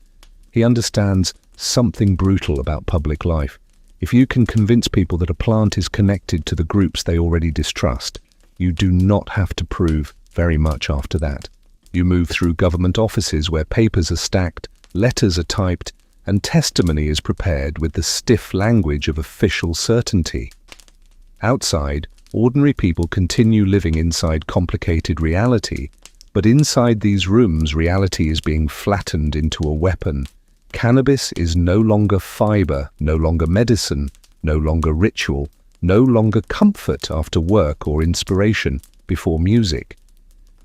He understands something brutal about public life. If you can convince people that a plant is connected to the groups they already distrust, you do not have to prove very much after that. You move through government offices where papers are stacked, letters are typed, and testimony is prepared with the stiff language of official certainty. Outside, ordinary people continue living inside complicated reality, but inside these rooms, reality is being flattened into a weapon. Cannabis is no longer fiber, no longer medicine, no longer ritual, no longer comfort after work or inspiration before music.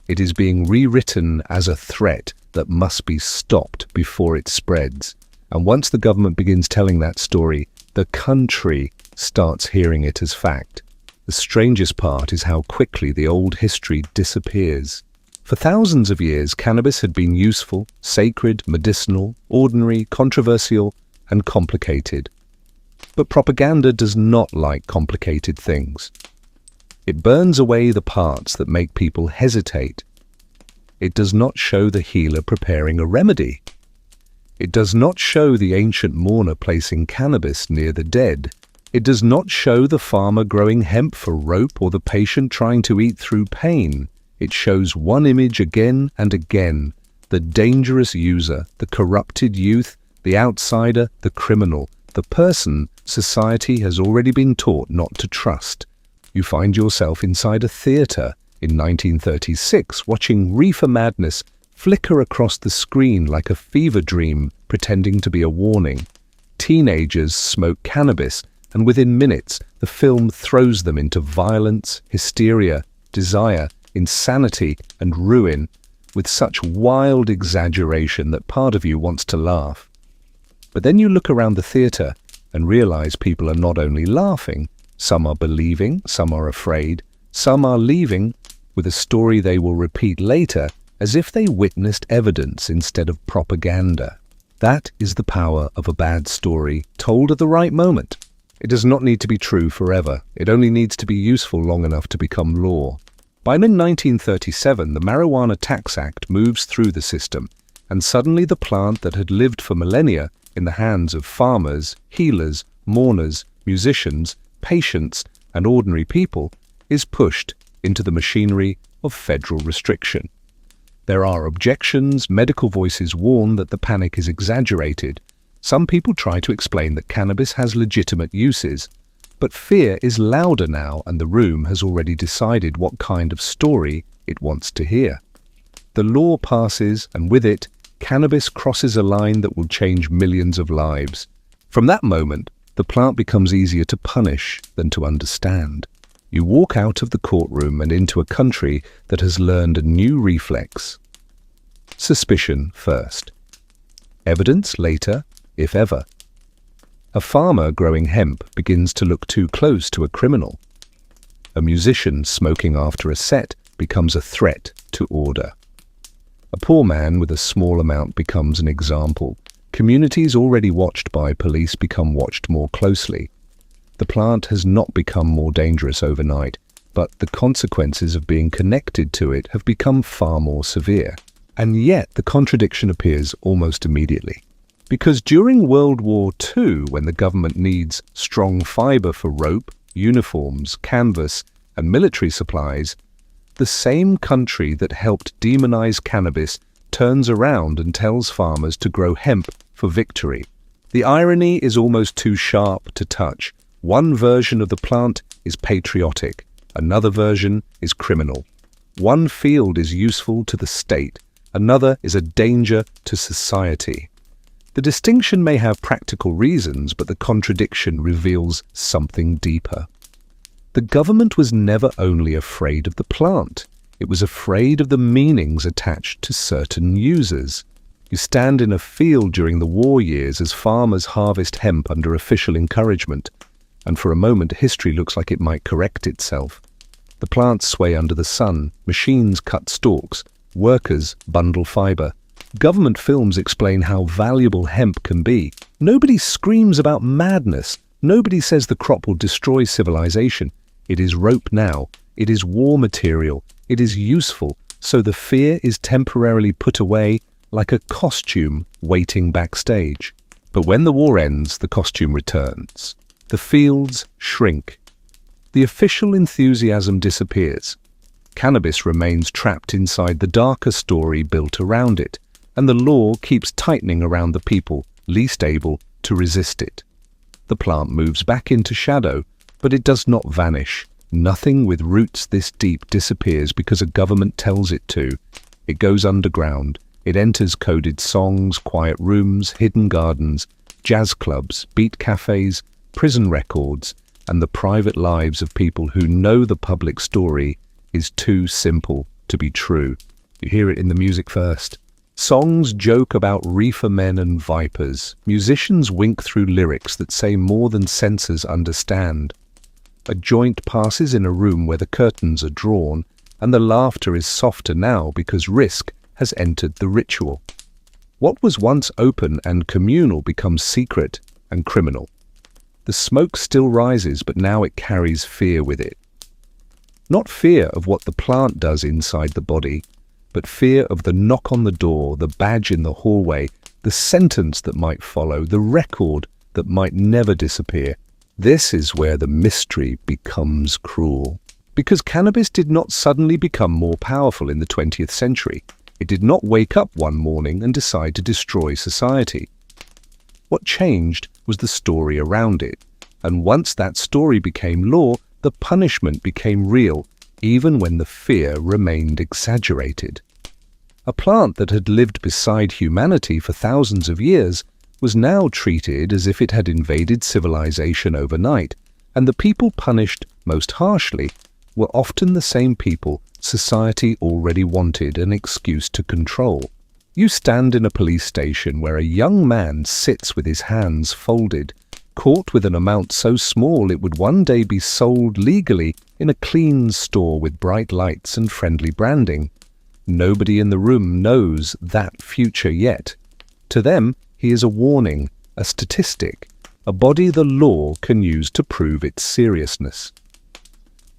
It is being rewritten as a threat that must be stopped before it spreads. And once the government begins telling that story, the country starts hearing it as fact. The strangest part is how quickly the old history disappears. For thousands of years, cannabis had been useful, sacred, medicinal, ordinary, controversial, and complicated. But propaganda does not like complicated things. It burns away the parts that make people hesitate. It does not show the healer preparing a remedy. It does not show the ancient mourner placing cannabis near the dead. It does not show the farmer growing hemp for rope or the patient trying to eat through pain. It shows one image again and again: the dangerous user, the corrupted youth, the outsider, the criminal, the person society has already been taught not to trust. You find yourself inside a theater in 1936 watching reefer madness flicker across the screen like a fever dream pretending to be a warning. Teenagers smoke cannabis, and within minutes the film throws them into violence, hysteria, desire, insanity, and ruin with such wild exaggeration that part of you wants to laugh. But then you look around the theater and realize people are not only laughing, some are believing, some are afraid, some are leaving with a story they will repeat later as if they witnessed evidence instead of propaganda. That is the power of a bad story told at the right moment. It does not need to be true forever. It only needs to be useful long enough to become law. By 1937, the Marijuana Tax Act moves through the system, and suddenly the plant that had lived for millennia in the hands of farmers, healers, mourners, musicians, patients, and ordinary people is pushed into the machinery of federal restriction. There are objections. Medical voices warn that the panic is exaggerated. Some people try to explain that cannabis has legitimate uses, but fear is louder now, and the room has already decided what kind of story it wants to hear. The law passes, and with it, cannabis crosses a line that will change millions of lives. From that moment, the plant becomes easier to punish than to understand. You walk out of the courtroom and into a country that has learned a new reflex. Suspicion first. Evidence later, if ever. A farmer growing hemp begins to look too close to a criminal. A musician smoking after a set becomes a threat to order. A poor man with a small amount becomes an example. Communities already watched by police become watched more closely. The plant has not become more dangerous overnight, but the consequences of being connected to it have become far more severe. And yet the contradiction appears almost immediately. Because during World War II, when the government needs strong fiber for rope, uniforms, canvas, and military supplies, the same country that helped demonize cannabis turns around and tells farmers to grow hemp for victory. The irony is almost too sharp to touch. One version of the plant is patriotic, another version is criminal. One field is useful to the state, another is a danger to society. The distinction may have practical reasons, but the contradiction reveals something deeper. The government was never only afraid of the plant, it was afraid of the meanings attached to certain users. You stand in a field during the war years as farmers harvest hemp under official encouragement, and for a moment history looks like it might correct itself. The plants sway under the sun, machines cut stalks, workers bundle fiber. Government films explain how valuable hemp can be. Nobody screams about madness. Nobody says the crop will destroy civilization. It is rope now. It is war material. It is useful. So the fear is temporarily put away like a costume waiting backstage. But when the war ends, the costume returns. The fields shrink. The official enthusiasm disappears. Cannabis remains trapped inside the darker story built around it, and the law keeps tightening around the people least able to resist it. The plant moves back into shadow, but it does not vanish. Nothing with roots this deep disappears because a government tells it to. It goes underground. It enters coded songs, quiet rooms, hidden gardens, jazz clubs, beat cafes, prison records, and the private lives of people who know the public story is too simple to be true. You hear it in the music first. Songs joke about reefer men and vipers. Musicians wink through lyrics that say more than censors understand. A joint passes in a room where the curtains are drawn, and the laughter is softer now because risk has entered the ritual. What was once open and communal becomes secret and criminal. The smoke still rises, but now it carries fear with it. Not fear of what the plant does inside the body, but fear of the knock on the door, the badge in the hallway, the sentence that might follow, the record that might never disappear. This is where the mystery becomes cruel. Because cannabis did not suddenly become more powerful in the 20th century. It did not wake up one morning and decide to destroy society. What changed was the story around it, and once that story became law, the punishment became real, even when the fear remained exaggerated. A plant that had lived beside humanity for thousands of years was now treated as if it had invaded civilization overnight, and the people punished most harshly were often the same people society already wanted an excuse to control. You stand in a police station where a young man sits with his hands folded, caught with an amount so small it would one day be sold legally in a clean store with bright lights and friendly branding. Nobody in the room knows that future yet. To them, he is a warning, a statistic, a body the law can use to prove its seriousness.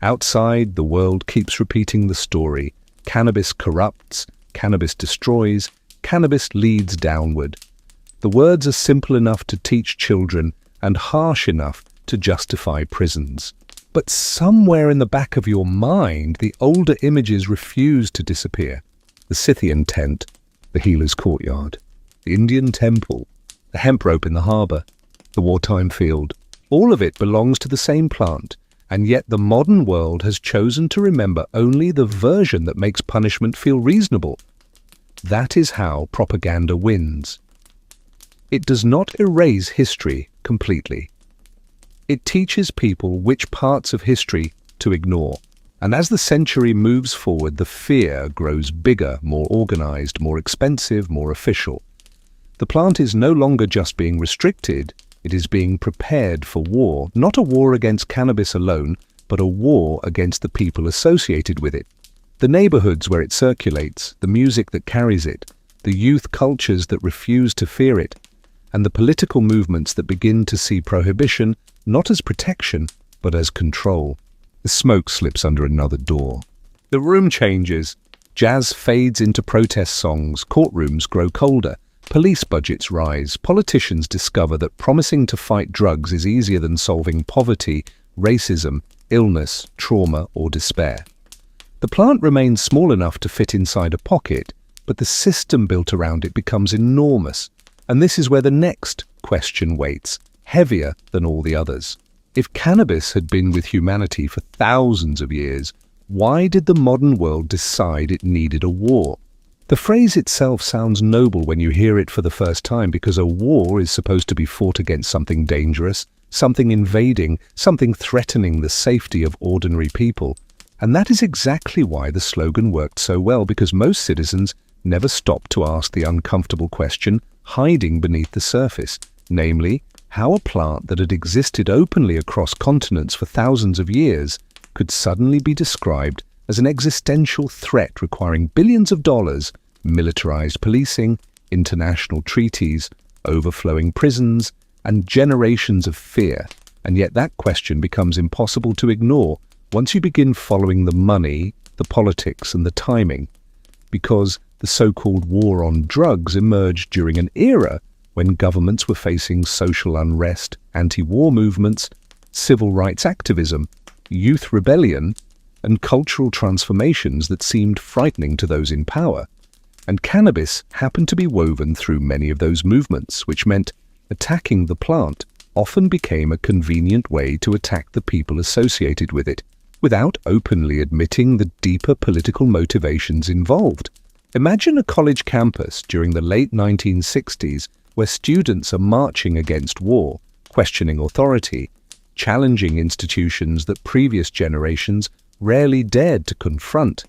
Outside, the world keeps repeating the story. Cannabis corrupts, cannabis destroys, cannabis leads downward. The words are simple enough to teach children and harsh enough to justify prisons. But somewhere in the back of your mind, the older images refuse to disappear. The Scythian tent, the healer's courtyard, the Indian temple, the hemp rope in the harbour, the wartime field. All of it belongs to the same plant, and yet the modern world has chosen to remember only the version that makes punishment feel reasonable. That is how propaganda wins. It does not erase history completely. It teaches people which parts of history to ignore. And as the century moves forward, the fear grows bigger, more organized, more expensive, more official. The plant is no longer just being restricted, it is being prepared for war, not a war against cannabis alone, but a war against the people associated with it. The neighborhoods where it circulates, the music that carries it, the youth cultures that refuse to fear it, and the political movements that begin to see prohibition not as protection, but as control. The smoke slips under another door. The room changes. Jazz fades into protest songs, courtrooms grow colder, police budgets rise, politicians discover that promising to fight drugs is easier than solving poverty, racism, illness, trauma, or despair. The plant remains small enough to fit inside a pocket, but the system built around it becomes enormous. And this is where the next question waits, heavier than all the others. If cannabis had been with humanity for thousands of years, why did the modern world decide it needed a war? The phrase itself sounds noble when you hear it for the first time because a war is supposed to be fought against something dangerous, something invading, something threatening the safety of ordinary people. And that is exactly why the slogan worked so well, because most citizens never stopped to ask the uncomfortable question hiding beneath the surface, namely, how a plant that had existed openly across continents for thousands of years could suddenly be described as an existential threat requiring billions of dollars, militarized policing, international treaties, overflowing prisons, and generations of fear. And yet that question becomes impossible to ignore once you begin following the money, the politics, and the timing, because the so-called war on drugs emerged during an era when governments were facing social unrest, anti-war movements, civil rights activism, youth rebellion, and cultural transformations that seemed frightening to those in power. And cannabis happened to be woven through many of those movements, which meant attacking the plant often became a convenient way to attack the people associated with it, without openly admitting the deeper political motivations involved. Imagine a college campus during the late 1960s where students are marching against war, questioning authority, challenging institutions that previous generations rarely dared to confront.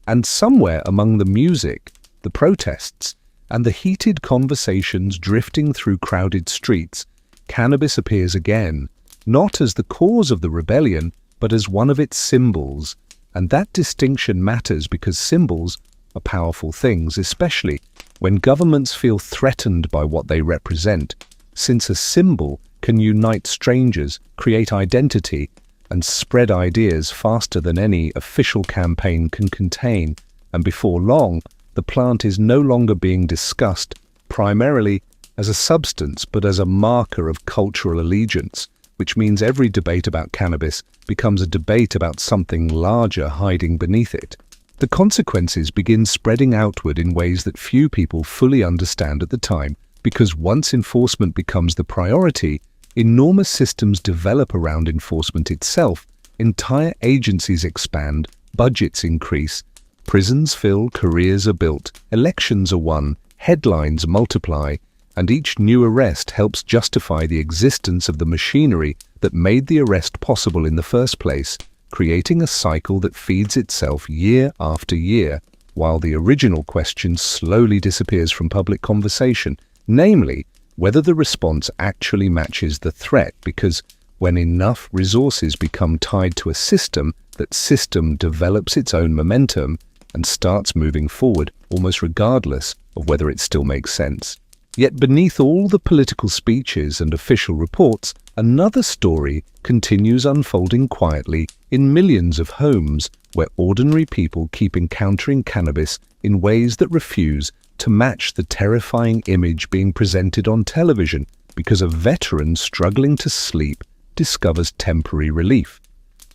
And somewhere among the music, the protests, and the heated conversations drifting through crowded streets, cannabis appears again, not as the cause of the rebellion, but as one of its symbols. And that distinction matters because symbols are powerful things, especially when governments feel threatened by what they represent, since a symbol can unite strangers, create identity, and spread ideas faster than any official campaign can contain. And before long, the plant is no longer being discussed primarily as a substance, but as a marker of cultural allegiance, which means every debate about cannabis becomes a debate about something larger hiding beneath it. The consequences begin spreading outward in ways that few people fully understand at the time, because once enforcement becomes the priority, enormous systems develop around enforcement itself. Entire agencies expand, budgets increase, prisons fill, careers are built, elections are won, headlines multiply, and each new arrest helps justify the existence of the machinery that made the arrest possible in the first place, creating a cycle that feeds itself year after year, while the original question slowly disappears from public conversation, namely, whether the response actually matches the threat, because when enough resources become tied to a system, that system develops its own momentum and starts moving forward, almost regardless of whether it still makes sense. Yet beneath all the political speeches and official reports, another story continues unfolding quietly in millions of homes where ordinary people keep encountering cannabis in ways that refuse to match the terrifying image being presented on television, because a veteran struggling to sleep discovers temporary relief.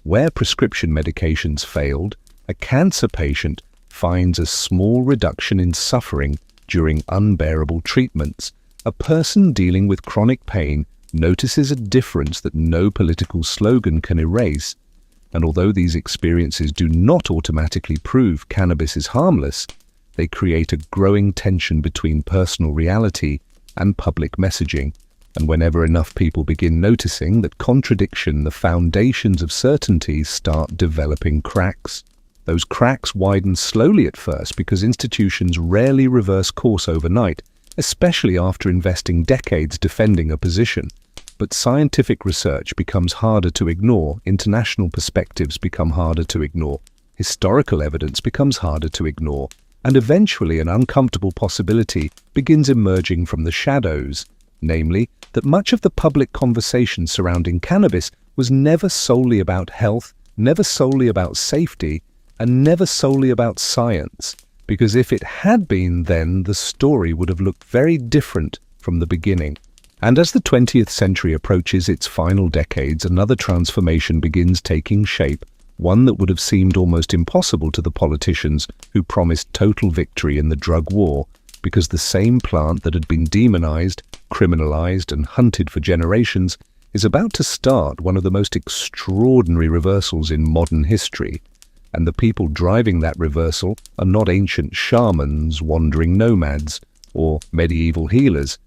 Where prescription medications failed, a cancer patient finds a small reduction in suffering during unbearable treatments. A person dealing with chronic pain notices a difference that no political slogan can erase. And although these experiences do not automatically prove cannabis is harmless, they create a growing tension between personal reality and public messaging. And whenever enough people begin noticing that contradiction, the foundations of certainty start developing cracks. Those cracks widen slowly at first because institutions rarely reverse course overnight, especially after investing decades defending a position. But scientific research becomes harder to ignore, international perspectives become harder to ignore, historical evidence becomes harder to ignore, and eventually an uncomfortable possibility begins emerging from the shadows, namely that much of the public conversation surrounding cannabis was never solely about health, never solely about safety, and never solely about science, because if it had been, then the story would have looked very different from the beginning. And as the 20th century approaches its final decades, another transformation begins taking shape, one that would have seemed almost impossible to the politicians who promised total victory in the drug war, because the same plant that had been demonized, criminalized, and hunted for generations is about to start one of the most extraordinary reversals in modern history. And the people driving that reversal are not ancient shamans, wandering nomads, or medieval healers,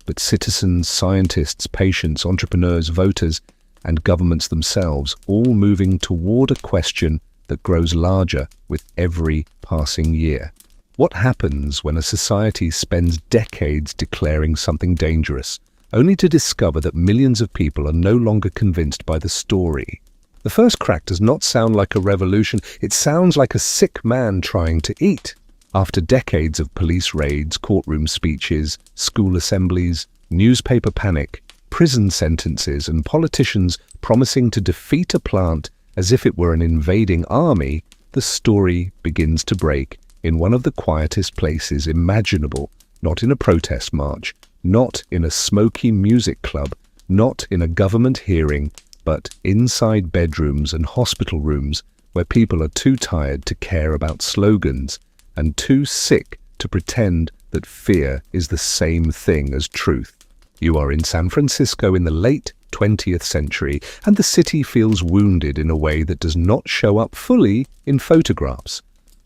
but citizens, scientists, patients, entrepreneurs, voters, and governments themselves, all moving toward a question that grows larger with every passing year. What happens when a society spends decades declaring something dangerous, only to discover that millions of people are no longer convinced by the story? The first crack does not sound like a revolution, it sounds like a sick man trying to eat. After decades of police raids, courtroom speeches, school assemblies, newspaper panic, prison sentences, and politicians promising to defeat a plant as if it were an invading army, the story begins to break in one of the quietest places imaginable, not in a protest march, not in a smoky music club, not in a government hearing, but inside bedrooms and hospital rooms where people are too tired to care about slogans and too sick to pretend that fear is the same thing as truth. You are in San Francisco in the late 20th century, and the city feels wounded in a way that does not show up fully in photographs.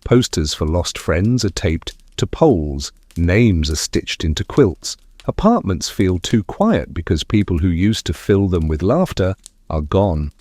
Posters for lost friends are taped to poles, names are stitched into quilts, apartments feel too quiet because people who used to fill them with laughter are gone.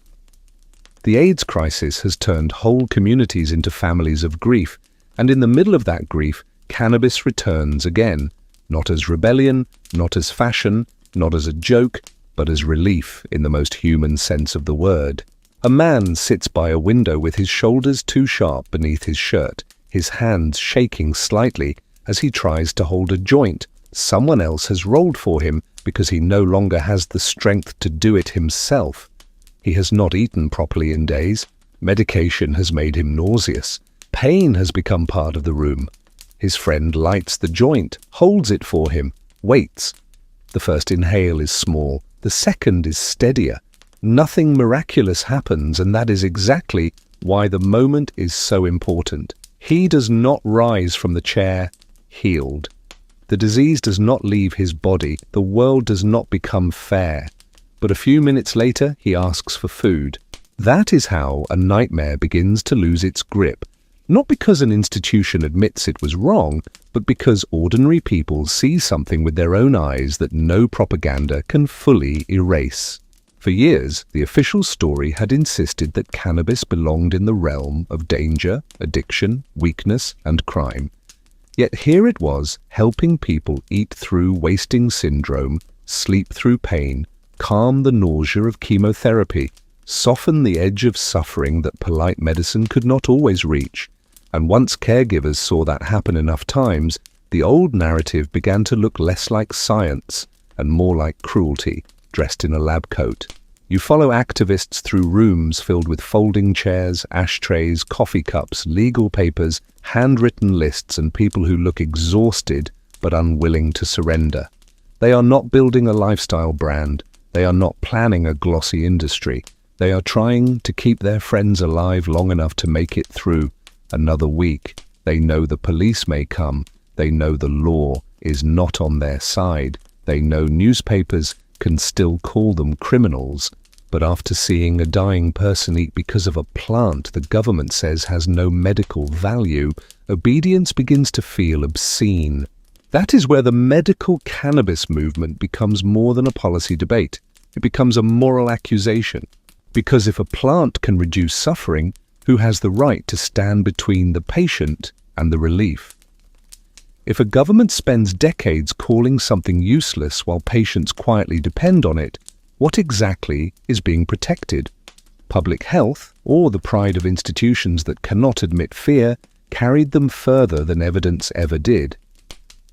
The AIDS crisis has turned whole communities into families of grief, and in the middle of that grief, cannabis returns again, not as rebellion, not as fashion, not as a joke, but as relief in the most human sense of the word. A man sits by a window with his shoulders too sharp beneath his shirt, his hands shaking slightly as he tries to hold a joint someone else has rolled for him because he no longer has the strength to do it himself. He has not eaten properly in days. Medication has made him nauseous. Pain has become part of the room. His friend lights the joint, holds it for him, waits. The first inhale is small, the second is steadier. Nothing miraculous happens, and that is exactly why the moment is so important. He does not rise from the chair healed. The disease does not leave his body. The world does not become fair. But a few minutes later, he asks for food. That is how a nightmare begins to lose its grip. Not because an institution admits it was wrong, but because ordinary people see something with their own eyes that no propaganda can fully erase. For years, the official story had insisted that cannabis belonged in the realm of danger, addiction, weakness, and crime. Yet here it was, helping people eat through wasting syndrome, sleep through pain, calm the nausea of chemotherapy, soften the edge of suffering that polite medicine could not always reach. And once caregivers saw that happen enough times, the old narrative began to look less like science and more like cruelty, dressed in a lab coat. You follow activists through rooms filled with folding chairs, ashtrays, coffee cups, legal papers, handwritten lists, and people who look exhausted but unwilling to surrender. They are not building a lifestyle brand. They are not planning a glossy industry. They are trying to keep their friends alive long enough to make it through another week. They know the police may come. They know the law is not on their side. They know newspapers can still call them criminals. But after seeing a dying person eat because of a plant the government says has no medical value, obedience begins to feel obscene. That is where the medical cannabis movement becomes more than a policy debate. It becomes a moral accusation. Because if a plant can reduce suffering, who has the right to stand between the patient and the relief? If a government spends decades calling something useless while patients quietly depend on it, what exactly is being protected? Public health, or the pride of institutions that cannot admit fear, carried them further than evidence ever did.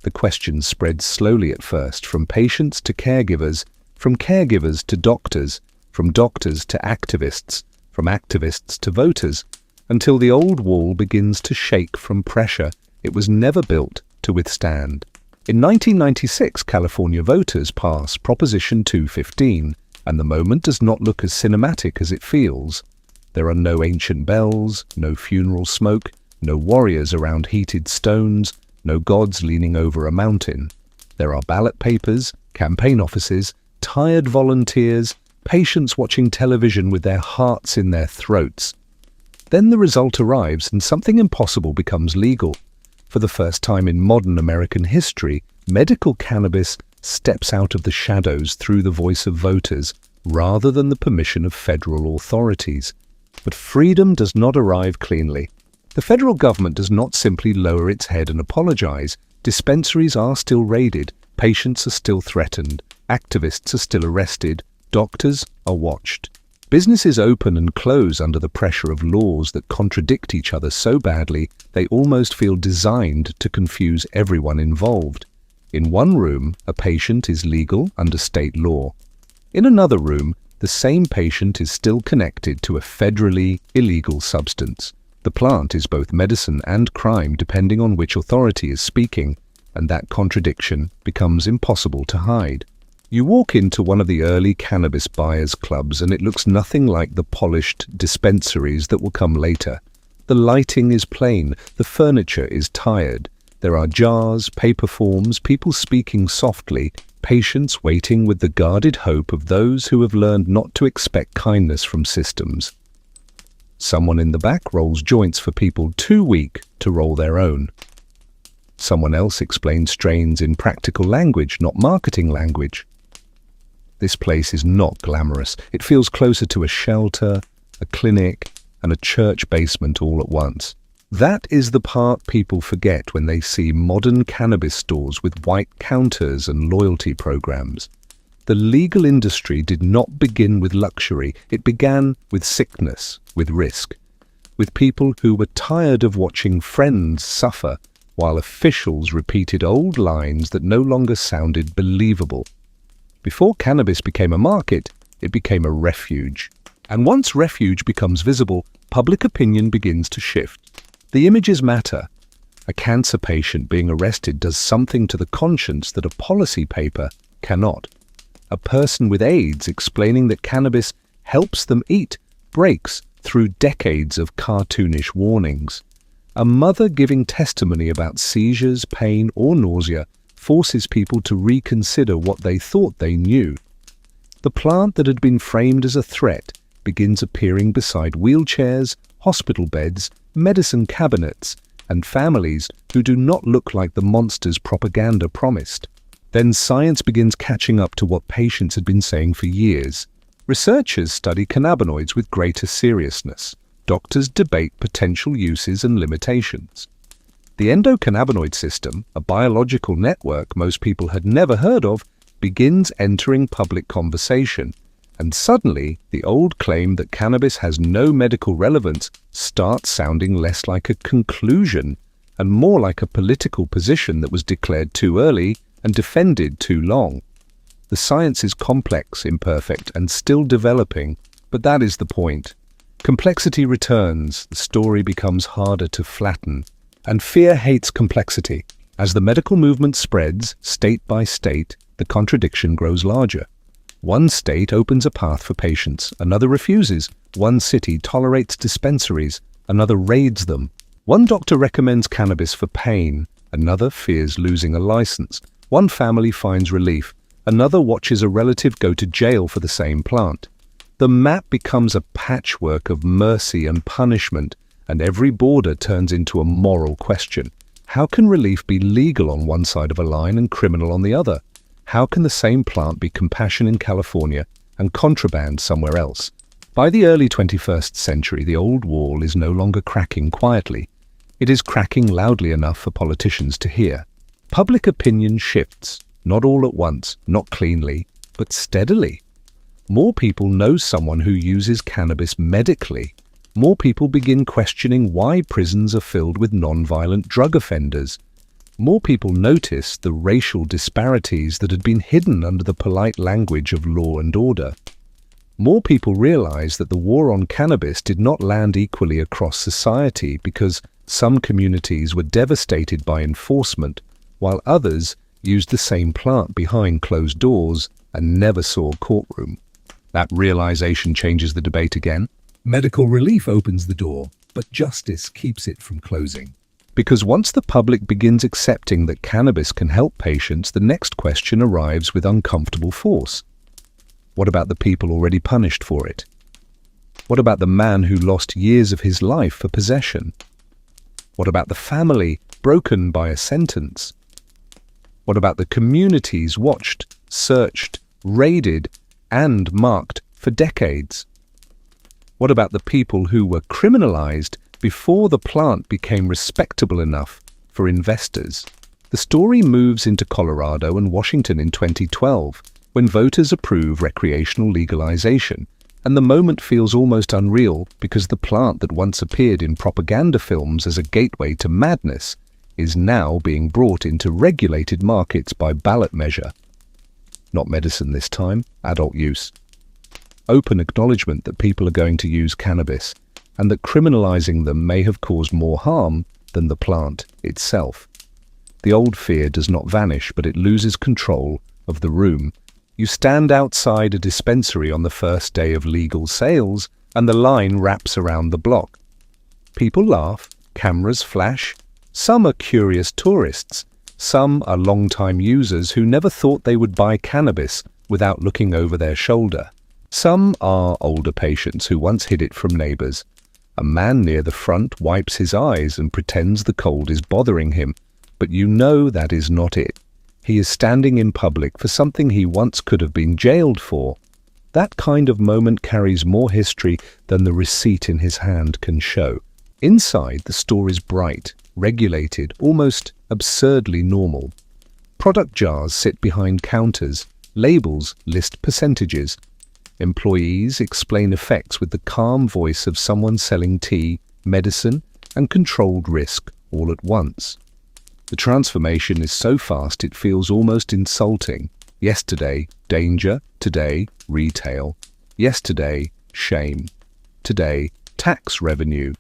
The question spread slowly at first, from patients to caregivers, from caregivers to doctors, from doctors to activists, from activists to voters, until the old wall begins to shake from pressure it was never built to withstand. In 1996, California voters pass Proposition 215, and the moment does not look as cinematic as it feels. There are no ancient bells, no funeral smoke, no warriors around heated stones, no gods leaning over a mountain. There are ballot papers, campaign offices, tired volunteers, patients watching television with their hearts in their throats. Then the result arrives and something impossible becomes legal. For the first time in modern American history, medical cannabis steps out of the shadows through the voice of voters rather than the permission of federal authorities. But freedom does not arrive cleanly. The federal government does not simply lower its head and apologize. Dispensaries are still raided, patients are still threatened, activists are still arrested, doctors are watched. Businesses open and close under the pressure of laws that contradict each other so badly they almost feel designed to confuse everyone involved. In one room, a patient is legal under state law. In another room, the same patient is still connected to a federally illegal substance. The plant is both medicine and crime depending on which authority is speaking, and that contradiction becomes impossible to hide. You walk into one of the early cannabis buyers' clubs and it looks nothing like the polished dispensaries that will come later. The lighting is plain, the furniture is tired. There are jars, paper forms, people speaking softly, patients waiting with the guarded hope of those who have learned not to expect kindness from systems. Someone in the back rolls joints for people too weak to roll their own. Someone else explains strains in practical language, not marketing language. This place is not glamorous. It feels closer to a shelter, a clinic, and a church basement all at once. That is the part people forget when they see modern cannabis stores with white counters and loyalty programs. The legal industry did not begin with luxury. It began with sickness, with risk, with people who were tired of watching friends suffer while officials repeated old lines that no longer sounded believable. Before cannabis became a market, it became a refuge. And once refuge becomes visible, public opinion begins to shift. The images matter. A cancer patient being arrested does something to the conscience that a policy paper cannot. A person with AIDS explaining that cannabis helps them eat breaks through decades of cartoonish warnings. A mother giving testimony about seizures, pain, or nausea forces people to reconsider what they thought they knew. The plant that had been framed as a threat begins appearing beside wheelchairs, hospital beds, medicine cabinets, and families who do not look like the monsters propaganda promised. Then science begins catching up to what patients had been saying for years. Researchers study cannabinoids with greater seriousness. Doctors debate potential uses and limitations. The endocannabinoid system, a biological network most people had never heard of, begins entering public conversation, and suddenly the old claim that cannabis has no medical relevance starts sounding less like a conclusion and more like a political position that was declared too early and defended too long. The science is complex, imperfect, and still developing, but that is the point. Complexity returns, the story becomes harder to flatten. And fear hates complexity. As the medical movement spreads, state by state, the contradiction grows larger. One state opens a path for patients, another refuses. One city tolerates dispensaries, another raids them. One doctor recommends cannabis for pain, another fears losing a license. One family finds relief, another watches a relative go to jail for the same plant. The map becomes a patchwork of mercy and punishment, and every border turns into a moral question. How can relief be legal on one side of a line and criminal on the other? How can the same plant be compassion in California and contraband somewhere else? By the early 21st century, the old wall is no longer cracking quietly. It is cracking loudly enough for politicians to hear. Public opinion shifts, not all at once, not cleanly, but steadily. More people know someone who uses cannabis medically. More people begin questioning why prisons are filled with non-violent drug offenders. More people notice the racial disparities that had been hidden under the polite language of law and order. More people realize that the war on cannabis did not land equally across society because some communities were devastated by enforcement, while others used the same plant behind closed doors and never saw a courtroom. That realization changes the debate again. Medical relief opens the door, but justice keeps it from closing. Because once the public begins accepting that cannabis can help patients, the next question arrives with uncomfortable force. What about the people already punished for it? What about the man who lost years of his life for possession? What about the family broken by a sentence? What about the communities watched, searched, raided, and marked for decades? What about the people who were criminalized before the plant became respectable enough for investors? The story moves into Colorado and Washington in 2012, when voters approve recreational legalization, and the moment feels almost unreal because the plant that once appeared in propaganda films as a gateway to madness is now being brought into regulated markets by ballot measure. Not medicine this time, adult use. Open acknowledgement that people are going to use cannabis, and that criminalizing them may have caused more harm than the plant itself. The old fear does not vanish, but it loses control of the room. You stand outside a dispensary on the first day of legal sales, and the line wraps around the block. People laugh, cameras flash. Some are curious tourists. Some are long-time users who never thought they would buy cannabis without looking over their shoulder. Some are older patients who once hid it from neighbors. A man near the front wipes his eyes and pretends the cold is bothering him, but you know that is not it. He is standing in public for something he once could have been jailed for. That kind of moment carries more history than the receipt in his hand can show. Inside, the store is bright, regulated, almost absurdly normal. Product jars sit behind counters. Labels list percentages. Employees explain effects with the calm voice of someone selling tea, medicine, and controlled risk all at once. The transformation is so fast it feels almost insulting. Yesterday, danger. Today, retail. Yesterday, shame. Today, tax revenue.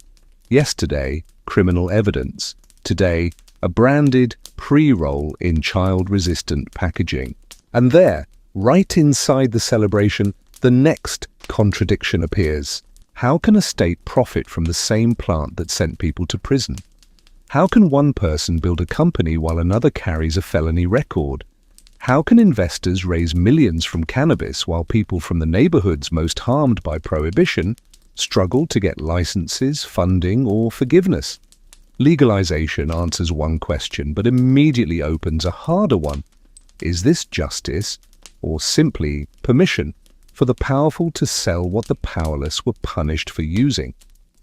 Yesterday, criminal evidence. Today, a branded pre-roll in child-resistant packaging. And there, right inside the celebration, the next contradiction appears. How can a state profit from the same plant that sent people to prison? How can one person build a company while another carries a felony record? How can investors raise millions from cannabis while people from the neighborhoods most harmed by prohibition struggle to get licenses, funding, or forgiveness? Legalization answers one question, but immediately opens a harder one. Is this justice, or simply permission for the powerful to sell what the powerless were punished for using?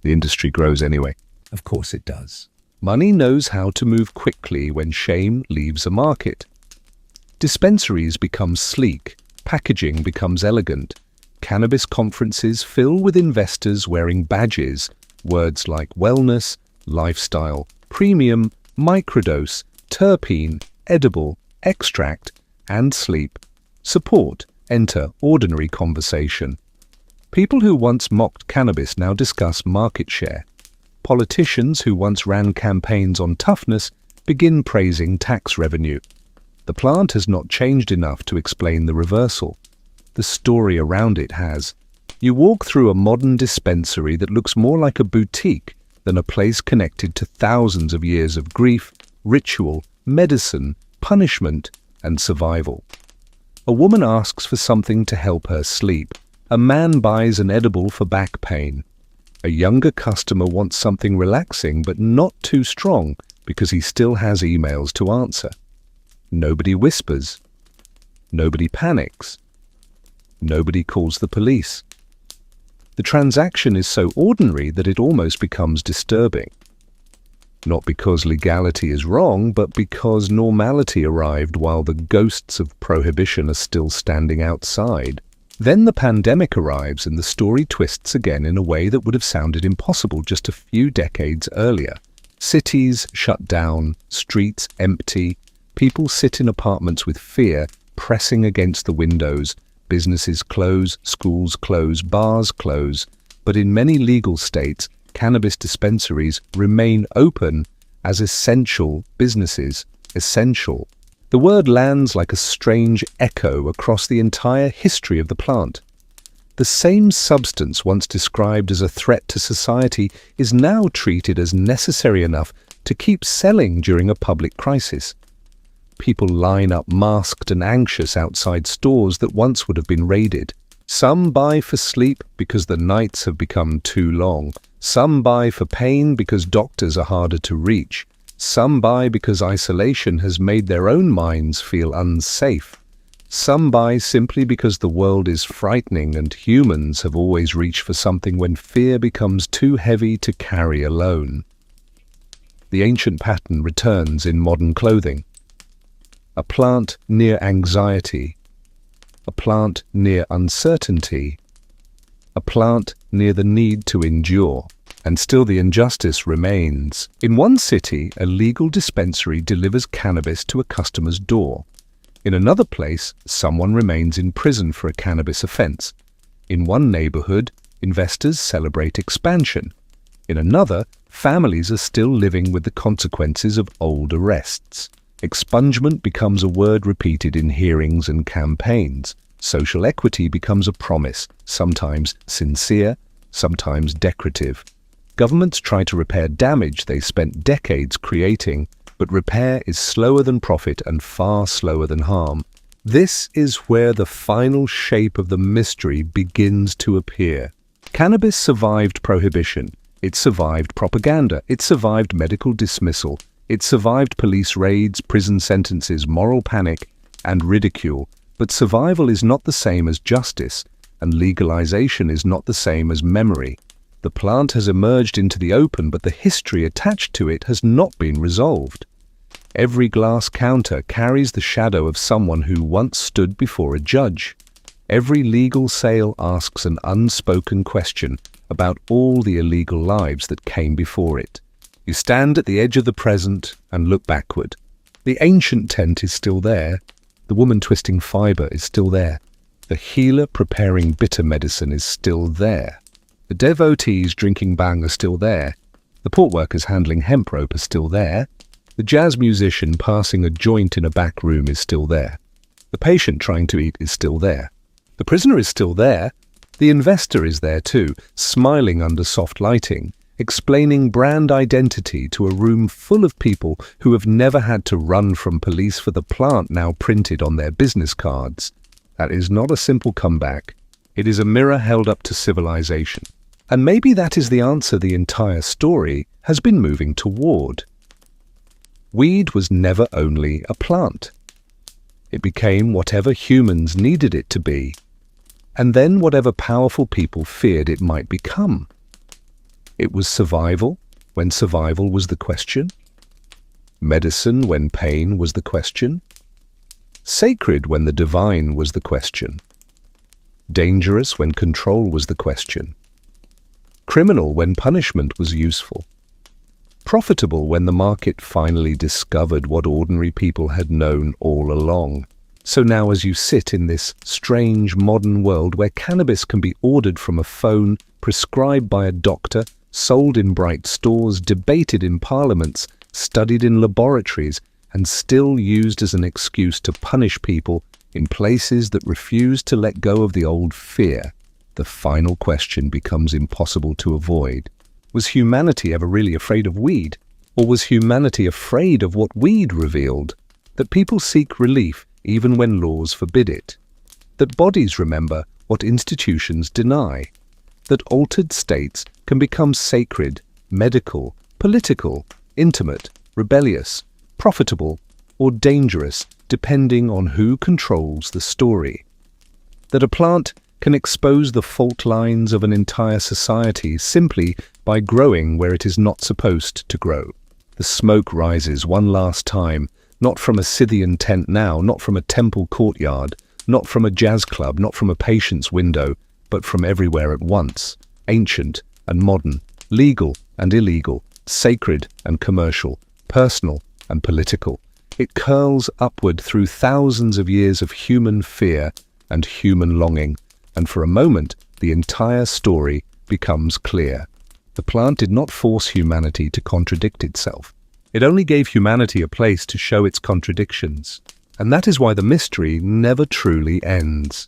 The industry grows anyway. Of course it does. Money knows how to move quickly when shame leaves a market. Dispensaries become sleek, packaging becomes elegant. Cannabis conferences fill with investors wearing badges, words like wellness, lifestyle, premium, microdose, terpene, edible, extract, and sleep. Support enter ordinary conversation. People who once mocked cannabis now discuss market share. Politicians who once ran campaigns on toughness begin praising tax revenue. The plant has not changed enough to explain the reversal. The story around it has. You walk through a modern dispensary that looks more like a boutique than a place connected to thousands of years of grief, ritual, medicine, punishment, and survival. A woman asks for something to help her sleep. A man buys an edible for back pain. A younger customer wants something relaxing but not too strong because he still has emails to answer. Nobody whispers. Nobody panics. Nobody calls the police. The transaction is so ordinary that it almost becomes disturbing. Not because legality is wrong, but because normality arrived while the ghosts of prohibition are still standing outside. Then the pandemic arrives and the story twists again in a way that would have sounded impossible just a few decades earlier. Cities shut down, streets empty, people sit in apartments with fear pressing against the windows, businesses close, schools close, bars close. But in many legal states, cannabis dispensaries remain open as essential businesses. Essential. The word lands like a strange echo across the entire history of the plant. The same substance once described as a threat to society is now treated as necessary enough to keep selling during a public crisis. People line up masked and anxious outside stores that once would have been raided. Some buy for sleep because the nights have become too long. Some buy for pain because doctors are harder to reach. Some buy because isolation has made their own minds feel unsafe. Some buy simply because the world is frightening and humans have always reached for something when fear becomes too heavy to carry alone. The ancient pattern returns in modern clothing. A plant near anxiety. A plant near uncertainty. A plant near the need to endure. And still the injustice remains. In one city, a legal dispensary delivers cannabis to a customer's door. In another place, someone remains in prison for a cannabis offense. In one neighborhood, investors celebrate expansion. In another, families are still living with the consequences of old arrests. Expungement becomes a word repeated in hearings and campaigns. Social equity becomes a promise, sometimes sincere, sometimes decorative. Governments try to repair damage they spent decades creating, but repair is slower than profit and far slower than harm. This is where the final shape of the mystery begins to appear. Cannabis survived prohibition. It survived propaganda. It survived medical dismissal. It survived police raids, prison sentences, moral panic, and ridicule. But survival is not the same as justice, and legalization is not the same as memory. The plant has emerged into the open, but the history attached to it has not been resolved. Every glass counter carries the shadow of someone who once stood before a judge. Every legal sale asks an unspoken question about all the illegal lives that came before it. You stand at the edge of the present and look backward. The ancient tent is still there. The woman twisting fiber is still there. The healer preparing bitter medicine is still there. The devotees drinking bang are still there. The port workers handling hemp rope are still there. The jazz musician passing a joint in a back room is still there. The patient trying to eat is still there. The prisoner is still there. The investor is there too, smiling under soft lighting, explaining brand identity to a room full of people who have never had to run from police for the plant now printed on their business cards. That is not a simple comeback. It is a mirror held up to civilization. And maybe that is the answer the entire story has been moving toward. Weed was never only a plant. It became whatever humans needed it to be, and then whatever powerful people feared it might become. It was survival when survival was the question, medicine when pain was the question, sacred when the divine was the question, dangerous when control was the question, criminal when punishment was useful, profitable when the market finally discovered what ordinary people had known all along. So now as you sit in this strange modern world where cannabis can be ordered from a phone, prescribed by a doctor, sold in bright stores, debated in parliaments, studied in laboratories, and still used as an excuse to punish people in places that refuse to let go of the old fear, the final question becomes impossible to avoid. Was humanity ever really afraid of weed? Or was humanity afraid of what weed revealed? That people seek relief even when laws forbid it. That bodies remember what institutions deny, that altered states can become sacred, medical, political, intimate, rebellious, profitable, or dangerous depending on who controls the story. That a plant can expose the fault lines of an entire society simply by growing where it is not supposed to grow. The smoke rises one last time, not from a Scythian tent now, not from a temple courtyard, not from a jazz club, not from a patient's window, but from everywhere at once, ancient and modern, legal and illegal, sacred and commercial, personal and political. It curls upward through thousands of years of human fear and human longing, and for a moment the entire story becomes clear. The plant did not force humanity to contradict itself. It only gave humanity a place to show its contradictions. And that is why the mystery never truly ends.